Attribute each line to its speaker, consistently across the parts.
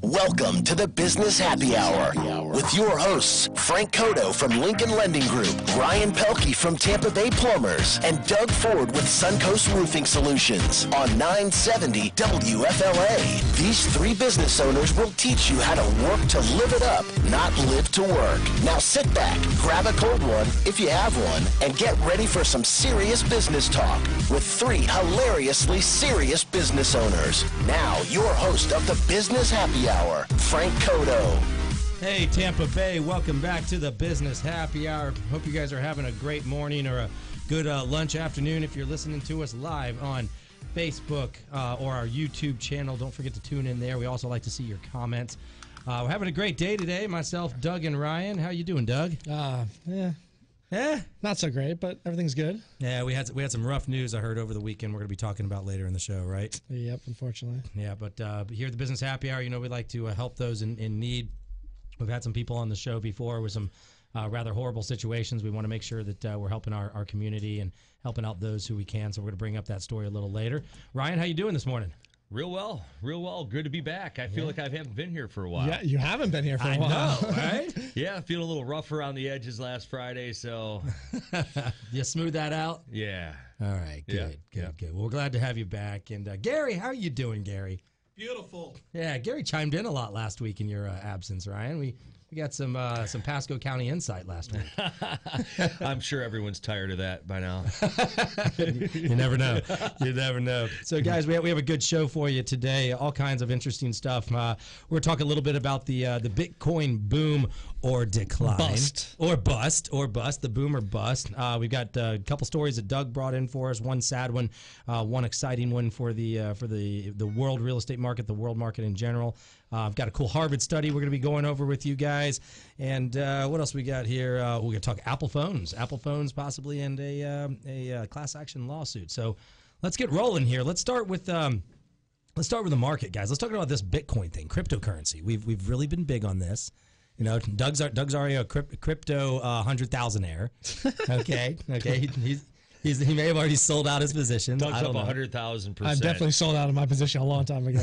Speaker 1: Welcome to the Business Happy Hour with your hosts, Frank Coto from Lincoln Lending Group, Ryan Pelky from TampaBay Plumbers, and Doug Ford with Suncoast Roofing Solutions on 970 WFLA. These three business owners will teach you how to work to live it up, not live to work. Now sit back, grab a cold one if you have one, and get ready for some serious business talk with three hilariously serious business owners. Now, your host of the Business Happy Hour, Frank Coto.
Speaker 2: Hey, Tampa Bay, welcome back to the Business Happy Hour. Hope you guys are having a great morning or a good lunch afternoon if you're listening to us live on Facebook or our YouTube channel. Don't forget to tune in there. We also like to see your comments. We're having a great day today. Myself, Doug, and Ryan. How you doing, Doug?
Speaker 3: Not so great, but everything's good.
Speaker 2: Yeah, we had some rough news I heard over the weekend we're going to be talking about later in the show, right?
Speaker 3: Yep, unfortunately.
Speaker 2: Yeah, but here at the Business Happy Hour, we like to help those in need. We've had some people on the show before with some rather horrible situations. We want to make sure that we're helping our community and helping out those who we can, so we're going to bring up that story a little later. Ryan, how you doing this morning?
Speaker 4: Real well. Good to be back. I feel like I haven't been here for a while.
Speaker 3: Yeah, you haven't been here for a while.
Speaker 2: I know, right?
Speaker 4: Yeah, feeling a little rough around the edges last Friday, so.
Speaker 2: You smooth that out?
Speaker 4: Yeah.
Speaker 2: All right, good. Well, we're glad to have you back. And Gary, how are you doing, Gary?
Speaker 5: Beautiful.
Speaker 2: Yeah, Gary chimed in a lot last week in your absence, Ryan. We got some Pasco County insight last week.
Speaker 4: I'm sure everyone's tired of that by now.
Speaker 2: You never know. You never know. So, guys, we have a good show for you today. All kinds of interesting stuff. We're talking a little bit about the Bitcoin boom or decline.
Speaker 3: Bust.
Speaker 2: Or bust. The boom or bust. We've got a couple stories that Doug brought in for us. One sad one, one exciting one for the world real estate market, the world market in general. I've got a cool Harvard study we're going to be going over with you guys. And what else we got here? We're going to talk Apple phones possibly, and a class action lawsuit. So let's get rolling here. Let's start with the market, guys. Let's talk about this Bitcoin thing, cryptocurrency. We've really been big on this. Doug's already a crypto 100,000-aire. Okay. He may have already sold out his position.
Speaker 4: Doug's up 100,000%.
Speaker 3: I've definitely sold out of my position a long time ago.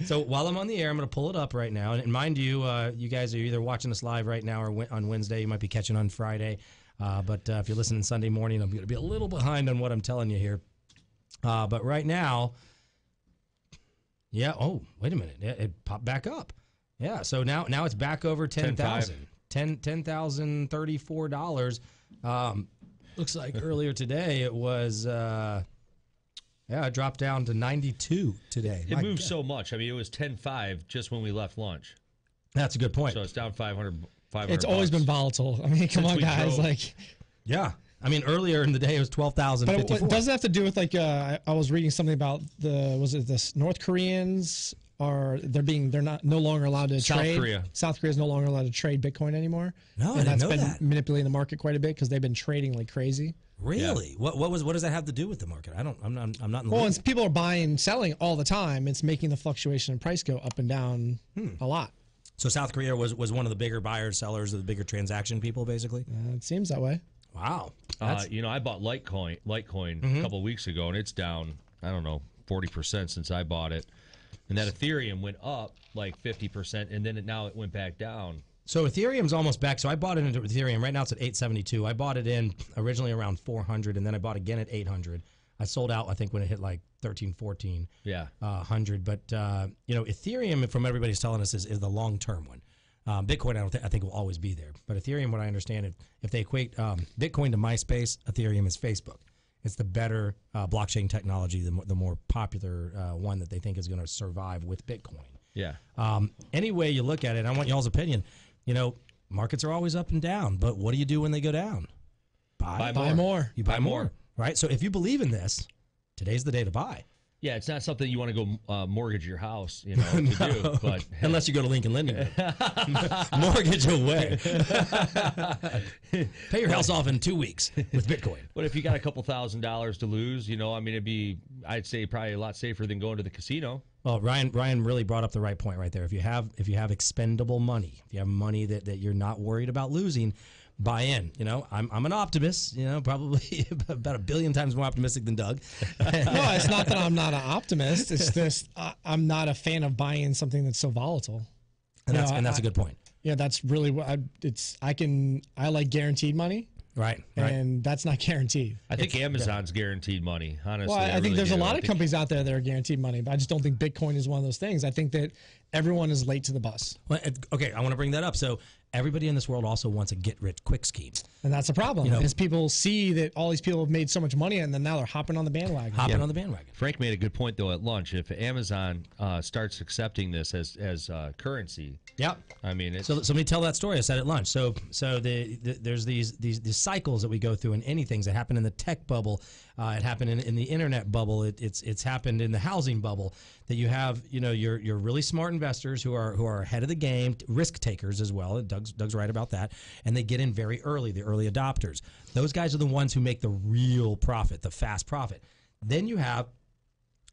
Speaker 2: So while I'm on the air, I'm going to pull it up right now. And mind you, you guys are either watching us live right now or on Wednesday. You might be catching on Friday. But if you're listening Sunday morning, I'm going to be a little behind on what I'm telling you here. But right now, yeah. Oh, wait a minute. It popped back up. Yeah. So now it's back over 10,000. $10,034. Looks like earlier today it was, it dropped down to 92 today.
Speaker 4: It moved so much. I mean, it was 10.5 just when we left lunch.
Speaker 2: That's a good point.
Speaker 4: So it's down 500.
Speaker 3: It's always been volatile. I mean, come on, guys.
Speaker 2: Yeah. I mean, earlier in the day it was 12,054.
Speaker 3: But does it have to do with I was reading something about the North Koreans? They're no longer allowed to trade. South Korea is no longer allowed to trade Bitcoin anymore.
Speaker 2: No,
Speaker 3: and that's been
Speaker 2: that.
Speaker 3: manipulating the market quite a bit because they've been trading like crazy.
Speaker 2: Really? Yeah. What does that have to do with the market? I'm not in the
Speaker 3: Well, people are buying, selling all the time. It's making the fluctuation in price go up and down a lot.
Speaker 2: So South Korea was one of the bigger buyers, sellers, of the bigger transaction people, basically.
Speaker 3: It seems that way.
Speaker 2: Wow.
Speaker 4: I bought Litecoin a couple of weeks ago, and it's down 40% since I bought it. And that Ethereum went up like 50%, and then now it went back down.
Speaker 2: So Ethereum's almost back. So I bought it into Ethereum. Right now it's at 872. I bought it in originally around 400, and then I bought again at 800. I sold out, I think, when it hit like 13, 14, 100. But, Ethereum, from everybody's telling us, is the long-term one. Bitcoin, I think, will always be there. But Ethereum, what I understand, if they equate Bitcoin to MySpace, Ethereum is Facebook. It's the better blockchain technology, the more popular one that they think is going to survive with Bitcoin.
Speaker 4: Yeah.
Speaker 2: Any way you look at it, I want y'all's opinion. Markets are always up and down, but what do you do when they go down?
Speaker 3: Buy more.
Speaker 2: You buy more, right? So if you believe in this, today's the day to buy.
Speaker 4: Yeah, it's not something you want to go mortgage your house, to do. But
Speaker 2: unless you go to Lincoln Lending Group. Mortgage away. Pay your house off in 2 weeks with Bitcoin.
Speaker 4: But if you got a couple $1,000s to lose, it'd be, I'd say, probably a lot safer than going to the casino.
Speaker 2: Well, Ryan really brought up the right point right there. If you have expendable money, if you have money that you're not worried about losing, buy in. I'm an optimist. Probably about 1 billion times more optimistic than Doug.
Speaker 3: No, it's not that I'm not an optimist. It's just I'm not a fan of buying something that's so volatile.
Speaker 2: And that's a good point.
Speaker 3: Yeah, that's really what I like guaranteed money.
Speaker 2: Right.
Speaker 3: And that's not guaranteed.
Speaker 4: I think Amazon's guaranteed money, honestly.
Speaker 3: Well, I think there's a lot of companies out there that are guaranteed money, but I just don't think Bitcoin is one of those things. I think that everyone is late to the bus.
Speaker 2: Well, okay, I want to bring that up. So everybody in this world also wants a get-rich-quick scheme.
Speaker 3: And that's a problem, is people see that all these people have made so much money, and then now they're hopping on the bandwagon.
Speaker 4: Frank made a good point, though, at lunch. If Amazon starts accepting this as currency, I mean,
Speaker 2: so let me tell that story. I said at lunch. So there's these cycles that we go through in any things that happen in the tech bubble. It happened in the internet bubble. It's happened in the housing bubble. That you have your really smart investors who are ahead of the game, risk takers as well. Doug's right about that, and they get in very early. The early adopters. Those guys are the ones who make the real profit, the fast profit. Then you have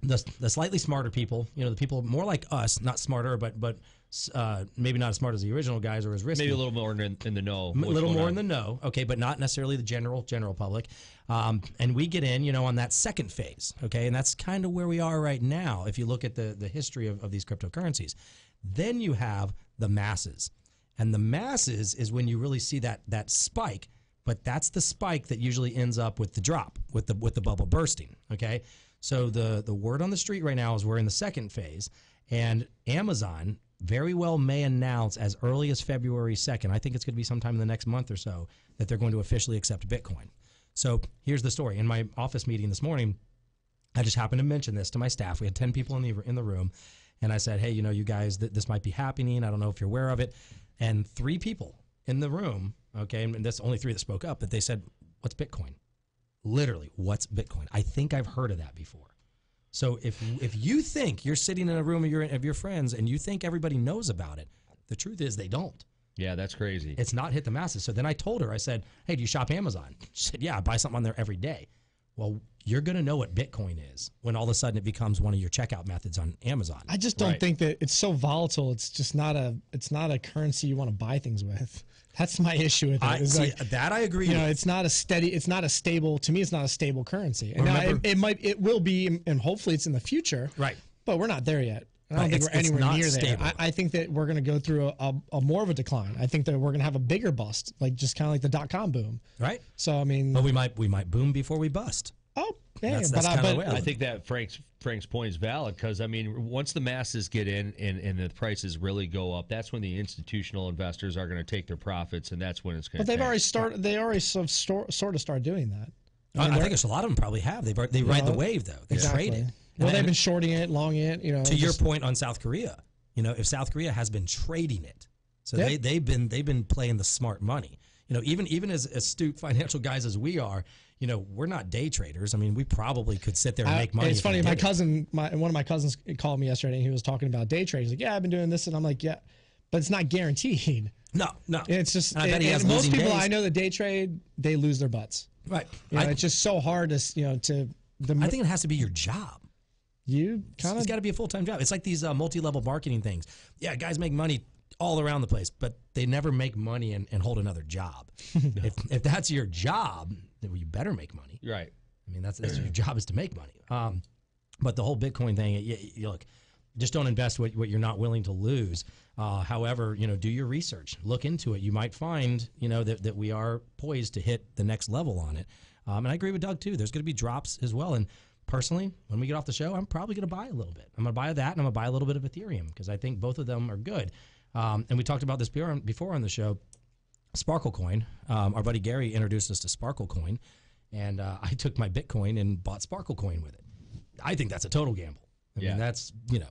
Speaker 2: the slightly smarter people. The people more like us, not smarter, but maybe not as smart as the original guys or as risky.
Speaker 4: Maybe a little more in the know.
Speaker 2: A little more in the know, okay, but not necessarily the general public. And we get in, on that second phase, okay, and that's kind of where we are right now. If you look at the history of these cryptocurrencies, then you have the masses, and the masses is when you really see that spike. But that's the spike that usually ends up with the drop, with the bubble bursting, okay. So the word on the street right now is we're in the second phase, and Amazon very well may announce as early as February 2nd, I think it's going to be sometime in the next month or so, that they're going to officially accept Bitcoin. So here's the story. In my office meeting this morning, I just happened to mention this to my staff. We had 10 people in the room, and I said, hey, you guys, this might be happening. I don't know if you're aware of it. And 3 people in the room, okay, and that's only 3 that spoke up, but they said, what's Bitcoin? Literally, what's Bitcoin? I think I've heard of that before. So if you think you're sitting in a room of your friends and you think everybody knows about it, the truth is they don't.
Speaker 4: Yeah, that's crazy.
Speaker 2: It's not hit the masses. So then I told her, I said, hey, do you shop Amazon? She said, yeah, I buy something on there every day. Well, you're going to know what Bitcoin is when all of a sudden it becomes one of your checkout methods on Amazon.
Speaker 3: I just don't think that it's so volatile. It's just not a currency you want to buy things with. That's my issue with it.
Speaker 2: That I agree.
Speaker 3: It's not a stable. To me, it's not a stable currency. And now it will be, and hopefully it's in the future.
Speaker 2: Right.
Speaker 3: But we're not there yet. I don't think we're anywhere near there. I think that we're going to go through a more of a decline. I think that we're going to have a bigger bust, just kind of like the .com boom.
Speaker 2: Right.
Speaker 3: So I mean,
Speaker 2: but we might boom before we bust.
Speaker 3: Oh, yeah.
Speaker 2: But
Speaker 4: I think that Frank's point is valid because once the masses get in and the prices really go up, that's when the institutional investors are going to take their profits, and that's when it's going to.
Speaker 3: But they've already started. They already sort of started doing that.
Speaker 2: I think there's a lot of them probably have. They ride the wave though. They trade it.
Speaker 3: Well, they've been shorting it, longing it.
Speaker 2: To your point on South Korea, if South Korea has been trading it, so they've been playing the smart money. Even as astute financial guys as we are, we're not day traders. I mean, we probably could sit there and make money.
Speaker 3: It's funny. My cousin, one of my cousins called me yesterday, and he was talking about day trading. He's like, "Yeah, I've been doing this," and I'm like, "Yeah, but it's not guaranteed."
Speaker 2: No.
Speaker 3: It's just most people I know that day trade, they lose their butts.
Speaker 2: Right.
Speaker 3: It's just so hard to
Speaker 2: I think it has to be your job.
Speaker 3: It's
Speaker 2: got to be a full-time job. It's like these multi-level marketing things. Yeah, guys make money all around the place, but they never make money and hold another job. If that's your job, then you better make money.
Speaker 4: Right.
Speaker 2: I mean, that's your job is to make money. But the whole Bitcoin thing, you look, just don't invest what you're not willing to lose. However, do your research, look into it. You might find, that we are poised to hit the next level on it. And I agree with Doug too. There's going to be drops as well. And personally, when we get off the show, I'm probably going to buy a little bit. I'm going to buy that, and I'm going to buy a little bit of Ethereum because I think both of them are good. And we talked about this before on the show. Sparkle Coin. Our buddy Gary introduced us to Sparkle Coin, and I took my Bitcoin and bought Sparkle Coin with it. I think that's a total gamble. I mean, that's when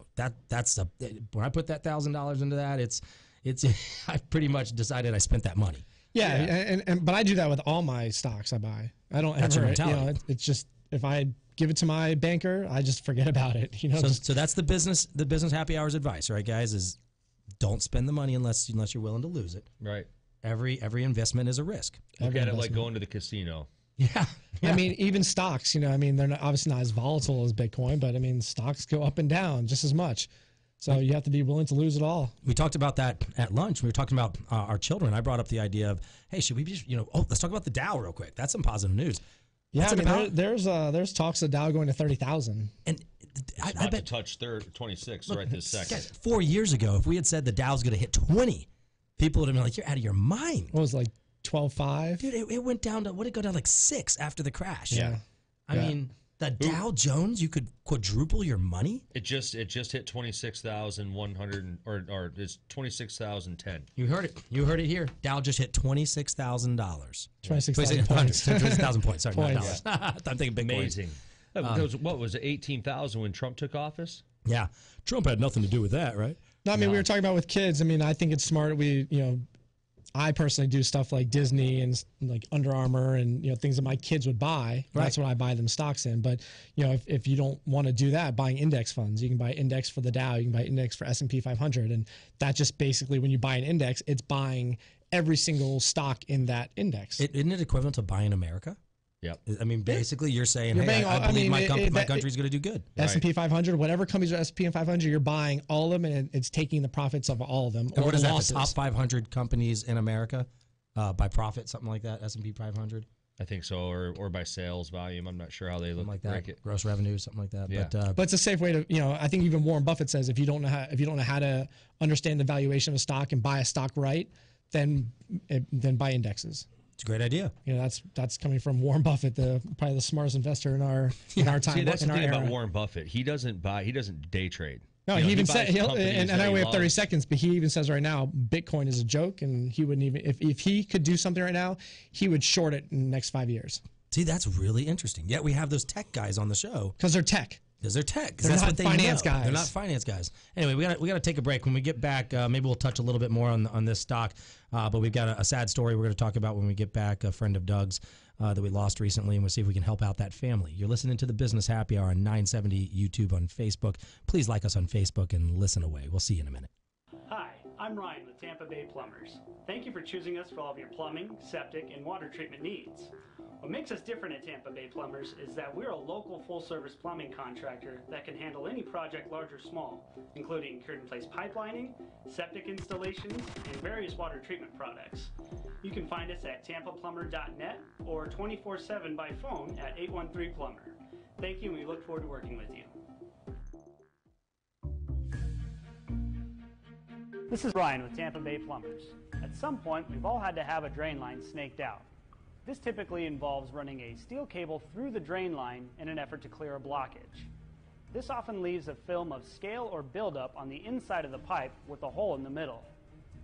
Speaker 2: I put that $1,000 into that, it's I've pretty much decided I spent that money.
Speaker 3: Yeah. But I do that with all my stocks I buy. I don't
Speaker 2: that's
Speaker 3: ever.
Speaker 2: Your mentality.
Speaker 3: It's just if I give it to my banker, I just forget about it.
Speaker 2: So that's the business happy hours advice, right, guys? Is don't spend the money unless you're willing to lose it.
Speaker 4: Right.
Speaker 2: Every investment is a risk.
Speaker 4: Look at it like going to the casino.
Speaker 2: Yeah.
Speaker 3: I mean, even stocks, they're obviously not as volatile as Bitcoin, but I mean, stocks go up and down just as much. So you have to be willing to lose it all.
Speaker 2: We talked about that at lunch. We were talking about our children. I brought up the idea of, hey, should we be, let's talk about the Dow real quick. That's some positive news.
Speaker 3: Yeah, there's talks of Dow going to 30,000.
Speaker 2: And
Speaker 4: I bet to touch 26 right this second.
Speaker 2: 4 years ago, if we had said the Dow's going to hit 20, people would have been like, "You're out of your mind."
Speaker 3: What was it, like 12.5?
Speaker 2: Dude, it went down to, what did it go down, like 6 after the crash?
Speaker 3: Yeah.
Speaker 2: I mean, the Dow Jones, you could quadruple your money.
Speaker 4: It just hit 26,100 or it's 26,010.
Speaker 2: You heard it. You heard it here. Dow just hit $26,000.
Speaker 3: 26,000 points.
Speaker 2: 26,000 points. Sorry, not
Speaker 3: Points.
Speaker 2: dollars. I'm thinking Bitcoin.
Speaker 4: Amazing. What was it? 18,000 when Trump took office?
Speaker 2: Yeah, Trump had nothing to do with that, right?
Speaker 3: No, I mean, we were talking about with kids. I mean, I think it's smart. I personally do stuff like Disney and like Under Armour and things that my kids would buy. Right. That's what I buy them stocks in. But if you don't want to do that, buying index funds, you can buy index for the Dow, you can buy index for S&P 500, and that just basically, when you buy an index, it's buying every single stock in that index.
Speaker 2: Isn't it equivalent to buying America?
Speaker 4: Yep.
Speaker 2: I mean, basically, you're saying, hey, I believe my country's going to do good.
Speaker 3: S&P 500, whatever companies are S&P 500, you're buying all of them, and it's taking the profits of all of them.
Speaker 2: And what is that, the top 500 companies in America by profit, something like that, S&P 500?
Speaker 4: I think so, or by sales volume. I'm not sure how they look
Speaker 2: like that.
Speaker 4: Break it.
Speaker 2: Gross revenue, something like that.
Speaker 4: Yeah.
Speaker 3: But it's a safe way to, I think even Warren Buffett says if you don't know how to understand the valuation of a stock and buy a stock right, then buy indexes.
Speaker 2: It's a great idea.
Speaker 3: That's coming from Warren Buffett, probably the smartest investor in our time.
Speaker 4: See, that's the thing
Speaker 3: era.
Speaker 4: about Warren Buffett. He doesn't day trade.
Speaker 3: No, he even said, and I know we have 30 seconds, but he even says right now, Bitcoin is a joke, and he wouldn't even, if he could do something right now, he would short it in the next 5 years.
Speaker 2: See, that's really interesting. Yet we have those tech guys on the show.
Speaker 3: Because they're tech.
Speaker 2: Because they're tech.
Speaker 3: They're not finance guys.
Speaker 2: They're not finance guys. Anyway, we got to take a break. When we get back, maybe we'll touch a little bit more on this stock. But we've got a sad story we're going to talk about when we get back. A friend of Doug's that we lost recently, and we'll see if we can help out that family. You're listening to the Business Happy Hour on 970 YouTube on Facebook. Please like us on Facebook and listen away. We'll see you in a minute.
Speaker 5: Hi, I'm Ryan with TampaBay Plumbers. Thank you for choosing us for all of your plumbing, septic, and water treatment needs. What makes us different at TampaBay Plumbers is that we're a local full-service plumbing contractor that can handle any project, large or small, including cured-in-place pipelining, septic installations, and various water treatment products. You can find us at tampaplumber.net or 24/7 by phone at 813-PLUMBER. Thank you, and we look forward to working with you. This is Ryan with TampaBay Plumbers. At some point, we've all had to have a drain line snaked out. This typically involves running a steel cable through the drain line in an effort to clear a blockage. This often leaves a film of scale or buildup on the inside of the pipe with a hole in the middle.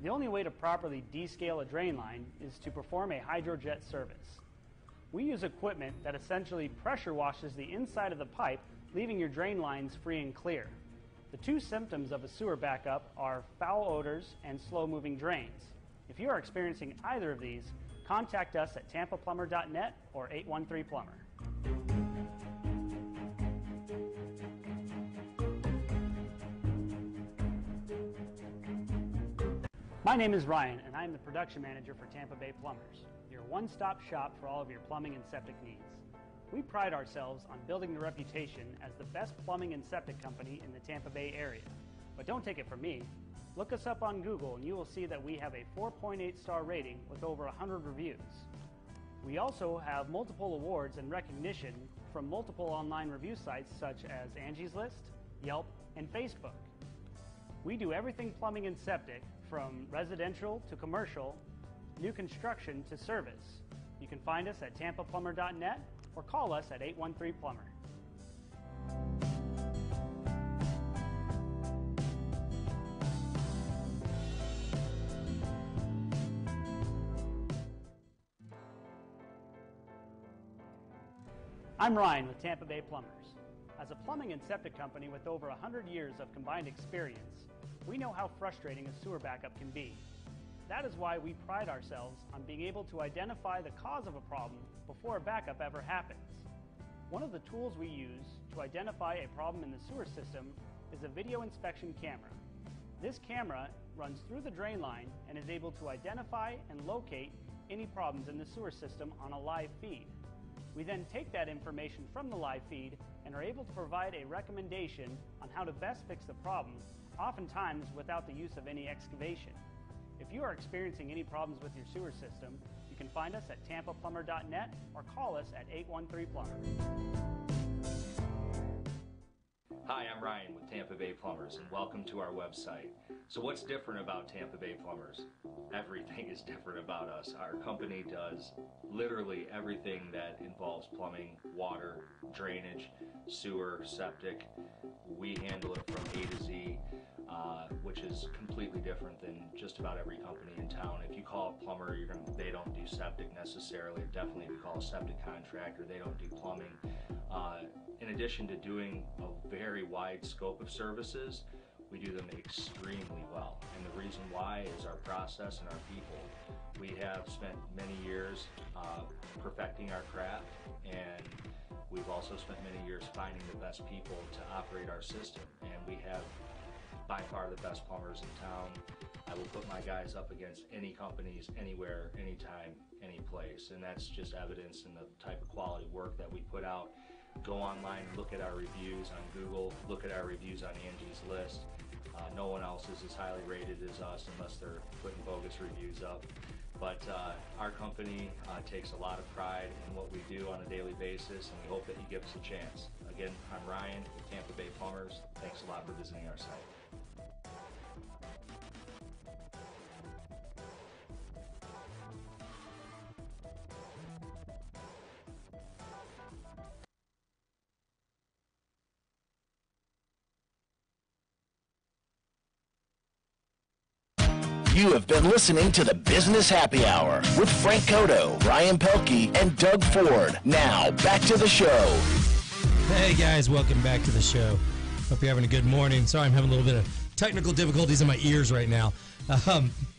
Speaker 5: The only way to properly descale a drain line is to perform a hydrojet service. We use equipment that essentially pressure washes the inside of the pipe, leaving your drain lines free and clear. The two symptoms of a sewer backup are foul odors and slow-moving drains. If you are experiencing either of these, contact us at tampaplumber.net or 813-PLUMBER. My name is Ryan, and I am the production manager for TampaBay Plumbers, your one-stop shop for all of your plumbing and septic needs. We pride ourselves on building the reputation as the best plumbing and septic company in the Tampa Bay area. But don't take it from me. Look us up on Google and you will see that we have a 4.8-star rating with over 100 reviews. We also have multiple awards and recognition from multiple online review sites such as Angie's List, Yelp, and Facebook. We do everything plumbing and septic, from residential to commercial, new construction to service. You can find us at tampaplumber.net or call us at 813-PLUMBER. I'm Ryan with TampaBay Plumbers. As a plumbing and septic company with over 100 years of combined experience, we know how frustrating a sewer backup can be. That is why we pride ourselves on being able to identify the cause of a problem before a backup ever happens. One of the tools we use to identify a problem in the sewer system is a video inspection camera. This camera runs through the drain line and is able to identify and locate any problems in the sewer system on a live feed. We then take that information from the live feed and are able to provide a recommendation on how to best fix the problem oftentimes without the use of any excavation. If you are experiencing any problems with your sewer system, you can find us at tampaplumber.net or call us at 813-PLUMBER.
Speaker 6: Hi, I'm Ryan with Tampa Bay Plumbers, and welcome to our website. So what's different about Tampa Bay Plumbers? Everything is different about us. Our company does literally everything that involves plumbing, water, drainage, sewer, septic. We handle it from A to Z, which is completely different than just about every company in town. If you call a plumber, they don't do septic necessarily. Definitely if you call a septic contractor, they don't do plumbing. In addition to doing a very wide scope of services, we do them extremely well. And the reason why is our process and our people. We have spent many years perfecting our craft, and we've also spent many years finding the best people to operate our system. And we have by far the best plumbers in town. I will put my guys up against any companies, anywhere, anytime, any place. And that's just evidence in the type of quality work that we put out. Go online, look at our reviews on Google, look at our reviews on Angie's List. No one else is as highly rated as us unless they're putting bogus reviews up. But our company takes a lot of pride in what we do on a daily basis, and we hope that you give us a chance. Again, I'm Ryan with Tampa Bay Plumbers. Thanks a lot for visiting our site.
Speaker 1: You have been listening to the Business Happy Hour with Frank Coto, Ryan Pelky, and Doug Ford. Now, back to the show.
Speaker 2: Hey, guys, welcome back to the show. Hope you're having a good morning. Sorry, I'm having a little bit of technical difficulties in my ears right now.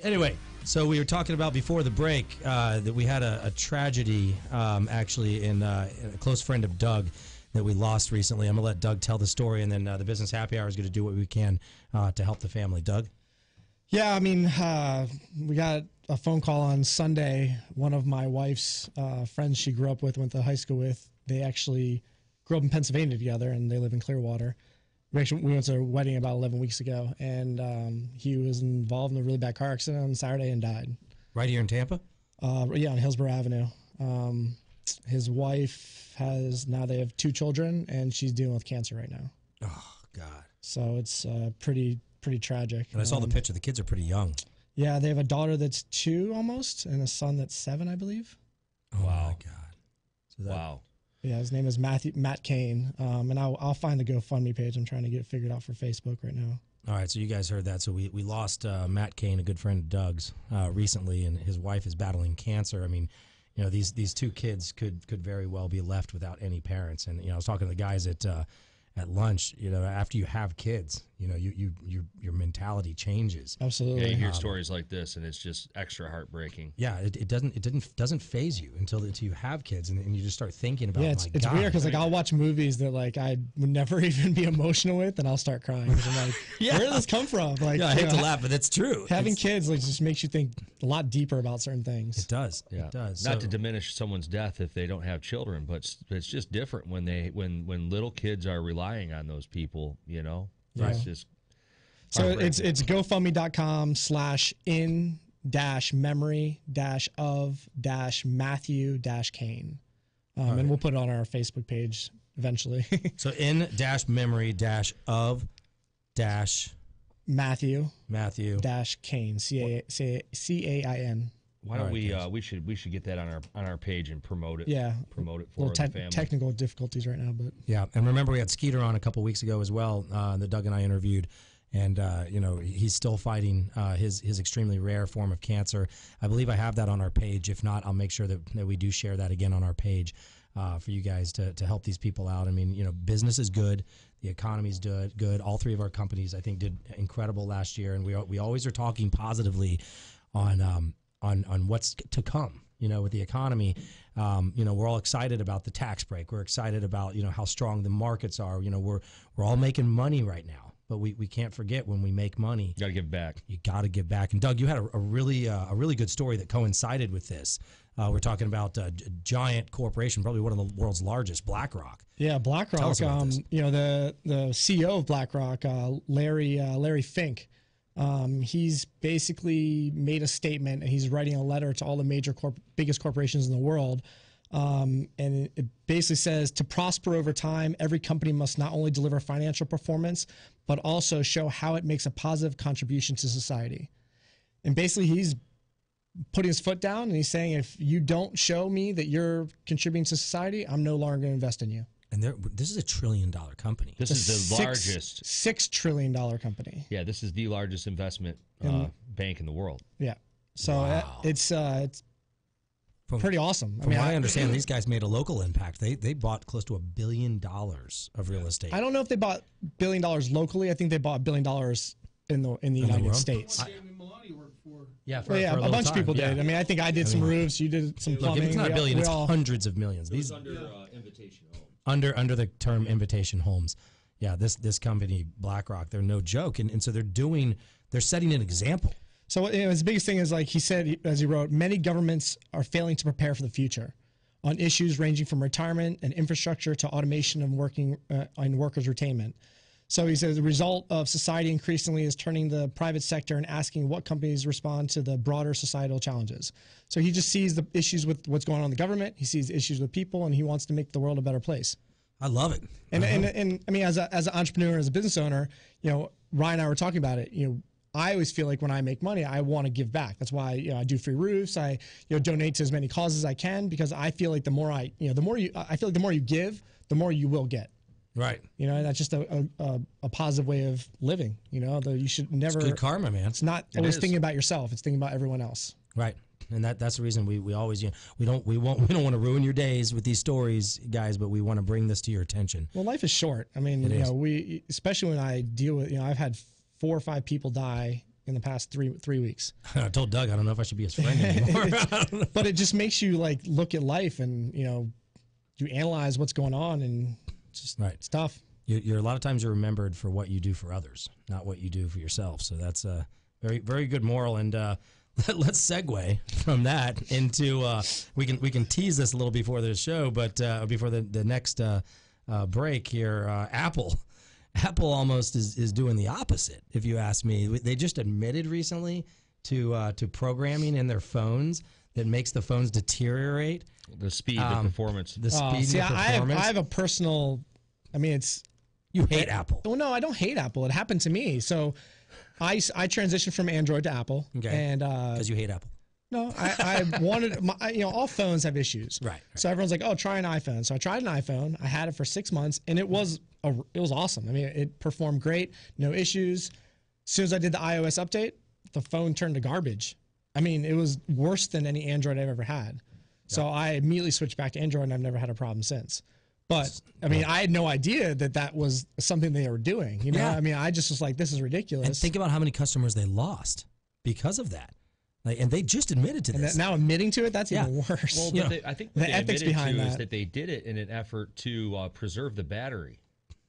Speaker 2: Anyway, so we were talking about before the break that we had a tragedy, actually, in a close friend of Doug that we lost recently. I'm going to let Doug tell the story, and then the Business Happy Hour is going to do what we can to help the family. Doug?
Speaker 3: Yeah, I mean, we got a phone call on Sunday. One of my wife's friends she grew up with, went to high school with, they actually grew up in Pennsylvania together, and they live in Clearwater. We went to a wedding about 11 weeks ago, and he was involved in a really bad car accident on Saturday and died.
Speaker 2: Right here in Tampa?
Speaker 3: Yeah, on Hillsborough Avenue. His wife they have 2 children, and she's dealing with cancer right now.
Speaker 2: Oh, God.
Speaker 3: So it's pretty tragic.
Speaker 2: And I saw the picture. The kids are pretty young.
Speaker 3: Yeah, they have a daughter that's 2 almost, and a son that's 7, I believe.
Speaker 2: Oh, wow. My God. So
Speaker 4: Wow.
Speaker 3: Yeah, his name is Matt Kane, and I'll find the GoFundMe page. I'm trying to get it figured out for Facebook right now.
Speaker 2: All right, so you guys heard that. So we lost Matt Kane, a good friend of Doug's, recently, and his wife is battling cancer. I mean, you know, these 2 kids could very well be left without any parents. And, you know, I was talking to the guys at lunch, you know, after you have kids, you know, your mentality changes.
Speaker 3: Absolutely.
Speaker 4: Yeah, you hear stories like this, and it's just extra heartbreaking.
Speaker 2: Yeah, it doesn't phase you until you have kids, and you just start thinking about.
Speaker 3: Yeah, it's weird because like I'll watch movies that like I would never even be emotional with, and I'll start crying. 'Cause I'm like,
Speaker 2: Yeah.
Speaker 3: where did this come from? Like,
Speaker 2: yeah, I hate to laugh, but that's true.
Speaker 3: Having kids like just makes you think a lot deeper about certain things.
Speaker 2: It does.
Speaker 4: Yeah.
Speaker 2: It does.
Speaker 4: Not to diminish someone's death if they don't have children, but it's just different when little kids are relying on those people, you know?
Speaker 3: Yeah.
Speaker 4: It's just
Speaker 3: So it's GoFundMe.com/in-memory-of-Matthew-Kane. And we'll put it on our Facebook page eventually.
Speaker 2: So in-memory-of-
Speaker 3: Matthew
Speaker 2: Matthew
Speaker 3: Kane, Cain.
Speaker 4: why don't we should get that on our page and promote it.
Speaker 3: Yeah,
Speaker 4: promote it for
Speaker 3: little
Speaker 4: the family.
Speaker 3: technical difficulties right now, but
Speaker 2: Yeah, and remember we had Skeeter on a couple weeks ago as well that Doug and I interviewed, and you know, he's still fighting his extremely rare form of cancer. I believe I have that on our page. If not, I'll make sure that we do share that again on our page for you guys to help these people out. I mean, you know, business is good. The economy's good. All 3 of our companies, I think, did incredible last year, and we always are talking positively on what's to come. You know, with the economy, you know, we're all excited about the tax break. We're excited about, you know, how strong the markets are. You know, we're all making money right now. but we can't forget when we make money.
Speaker 4: Got to give back.
Speaker 2: You got to give back. And Doug, you had a really good story that coincided with this. We're talking about a giant corporation, probably one of the world's largest, BlackRock.
Speaker 3: Yeah, BlackRock.
Speaker 2: Tell us about this.
Speaker 3: The CEO of BlackRock, Larry Fink. He's basically made a statement, and he's writing a letter to all the major biggest corporations in the world. And it basically says, to prosper over time, every company must not only deliver financial performance, but also show how it makes a positive contribution to society. And basically, he's putting his foot down, and he's saying, if you don't show me that you're contributing to society, I'm no longer going to invest in you.
Speaker 2: And this is $1 trillion company.
Speaker 4: This is the largest.
Speaker 3: $6 trillion company.
Speaker 4: Yeah, this is the largest investment bank in the world.
Speaker 3: Yeah. So
Speaker 2: Wow.
Speaker 3: it's pretty awesome.
Speaker 2: From what I understand, these guys made a local impact. They bought close to $1 billion of real estate.
Speaker 3: I don't know if they bought $1 billion locally. I think they bought $1 billion in the United
Speaker 2: world?
Speaker 3: States.
Speaker 2: Yeah, for,
Speaker 3: Yeah,
Speaker 2: for
Speaker 3: a bunch of people did. I mean, I think I did some roofs. You did some
Speaker 2: Look,
Speaker 3: plumbing.
Speaker 2: if it's not $1 billion,
Speaker 3: We
Speaker 2: it's
Speaker 3: all-
Speaker 2: hundreds of millions. These
Speaker 4: Invitation Home.
Speaker 2: under the term Invitation Homes. Yeah, this company, BlackRock, they're no joke, and so they're setting an example.
Speaker 3: So his biggest thing is, like he said, as he wrote, many governments are failing to prepare for the future on issues ranging from retirement and infrastructure to automation and workers' retainment. So he says the result of society increasingly is turning the private sector and asking what companies respond to the broader societal challenges. So he just sees the issues with what's going on in the government. He sees issues with people, and he wants to make the world a better place.
Speaker 2: I love it.
Speaker 3: And I mean, as an entrepreneur, as a business owner, Ryan and I were talking about it. I always feel like when I make money, I want to give back. That's why I do free roofs. I donate to as many causes as I can, because I feel like the more you give, the more you will get.
Speaker 2: Right.
Speaker 3: And that's just a positive way of living. You should never.
Speaker 2: It's good karma, man.
Speaker 3: It's not always thinking about yourself. It's thinking about everyone else.
Speaker 2: Right. And that's the reason we always we don't want to ruin your days with these stories, guys, but we want to bring this to your attention.
Speaker 3: Well, life is short. I mean, we, especially when I deal with, I've had 4 or 5 people die in the past 3 weeks.
Speaker 2: I told Doug I don't know if I should be his friend anymore.
Speaker 3: But it just makes you look at life, and you analyze what's going on, and it's tough.
Speaker 2: You're a lot of times you're remembered for what you do for others, not what you do for yourself. So that's a very, very good moral. And let's segue from that into we can tease this a little before the show, but before the next break here, Apple almost is doing the opposite, if you ask me. They just admitted recently to programming in their phones that makes the phones deteriorate.
Speaker 4: The speed, the performance.
Speaker 2: The speed and the performance.
Speaker 3: I have a personal. I mean,
Speaker 2: You hate Apple.
Speaker 3: Well, no, I don't hate Apple. It happened to me. So I transitioned from Android to Apple.
Speaker 2: Okay.
Speaker 3: And
Speaker 2: because you hate Apple.
Speaker 3: no, I wanted all phones have issues.
Speaker 2: Right.
Speaker 3: So everyone's like, oh, try an iPhone. So I tried an iPhone. I had it for 6 months, and it was awesome. I mean, it performed great. No issues. As soon as I did the iOS update, the phone turned to garbage. I mean, it was worse than any Android I've ever had. So I immediately switched back to Android, and I've never had a problem since. But I mean, I had no idea that was something they were doing. I mean, I just was like, this is ridiculous.
Speaker 2: And think about how many customers they lost because of that. And they just admitted to this.
Speaker 3: And now admitting to it, that's even worse.
Speaker 4: Well, but I think what
Speaker 3: the
Speaker 4: they
Speaker 3: ethics
Speaker 4: admitted
Speaker 3: behind
Speaker 4: to
Speaker 3: that
Speaker 4: is that they did it in an effort to preserve the battery.